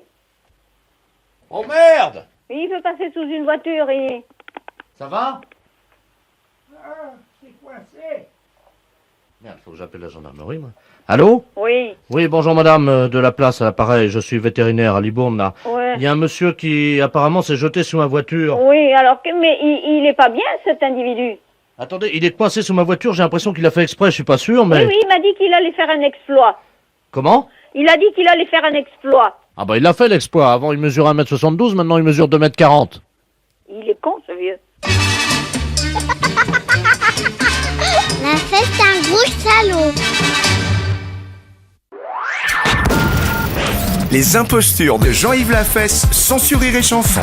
Oh merde! Oui, il veut passer sous une voiture et... Ça va? Ah, c'est coincé. Merde, faut que j'appelle la gendarmerie, moi. Allô? Oui. Oui, bonjour madame de la place à l'appareil, je suis vétérinaire à Libourne, là. Ouais. Il y a un monsieur qui apparemment s'est jeté sous ma voiture. Oui, alors que... Mais il est pas bien, cet individu. Attendez, il est coincé sous ma voiture, j'ai l'impression qu'il a fait exprès, je suis pas sûr, mais... Oui, oui, il m'a dit qu'il allait faire un exploit. Comment? Il a dit qu'il allait faire un exploit. Ah bah il a fait l'exploit, avant il mesurait 1m72, maintenant il mesure 2m40. Il est con, ce vieux. La fête, c'est un gros salaud. Les impostures de Jean-Yves Lafesse, sans Rire et Chanson.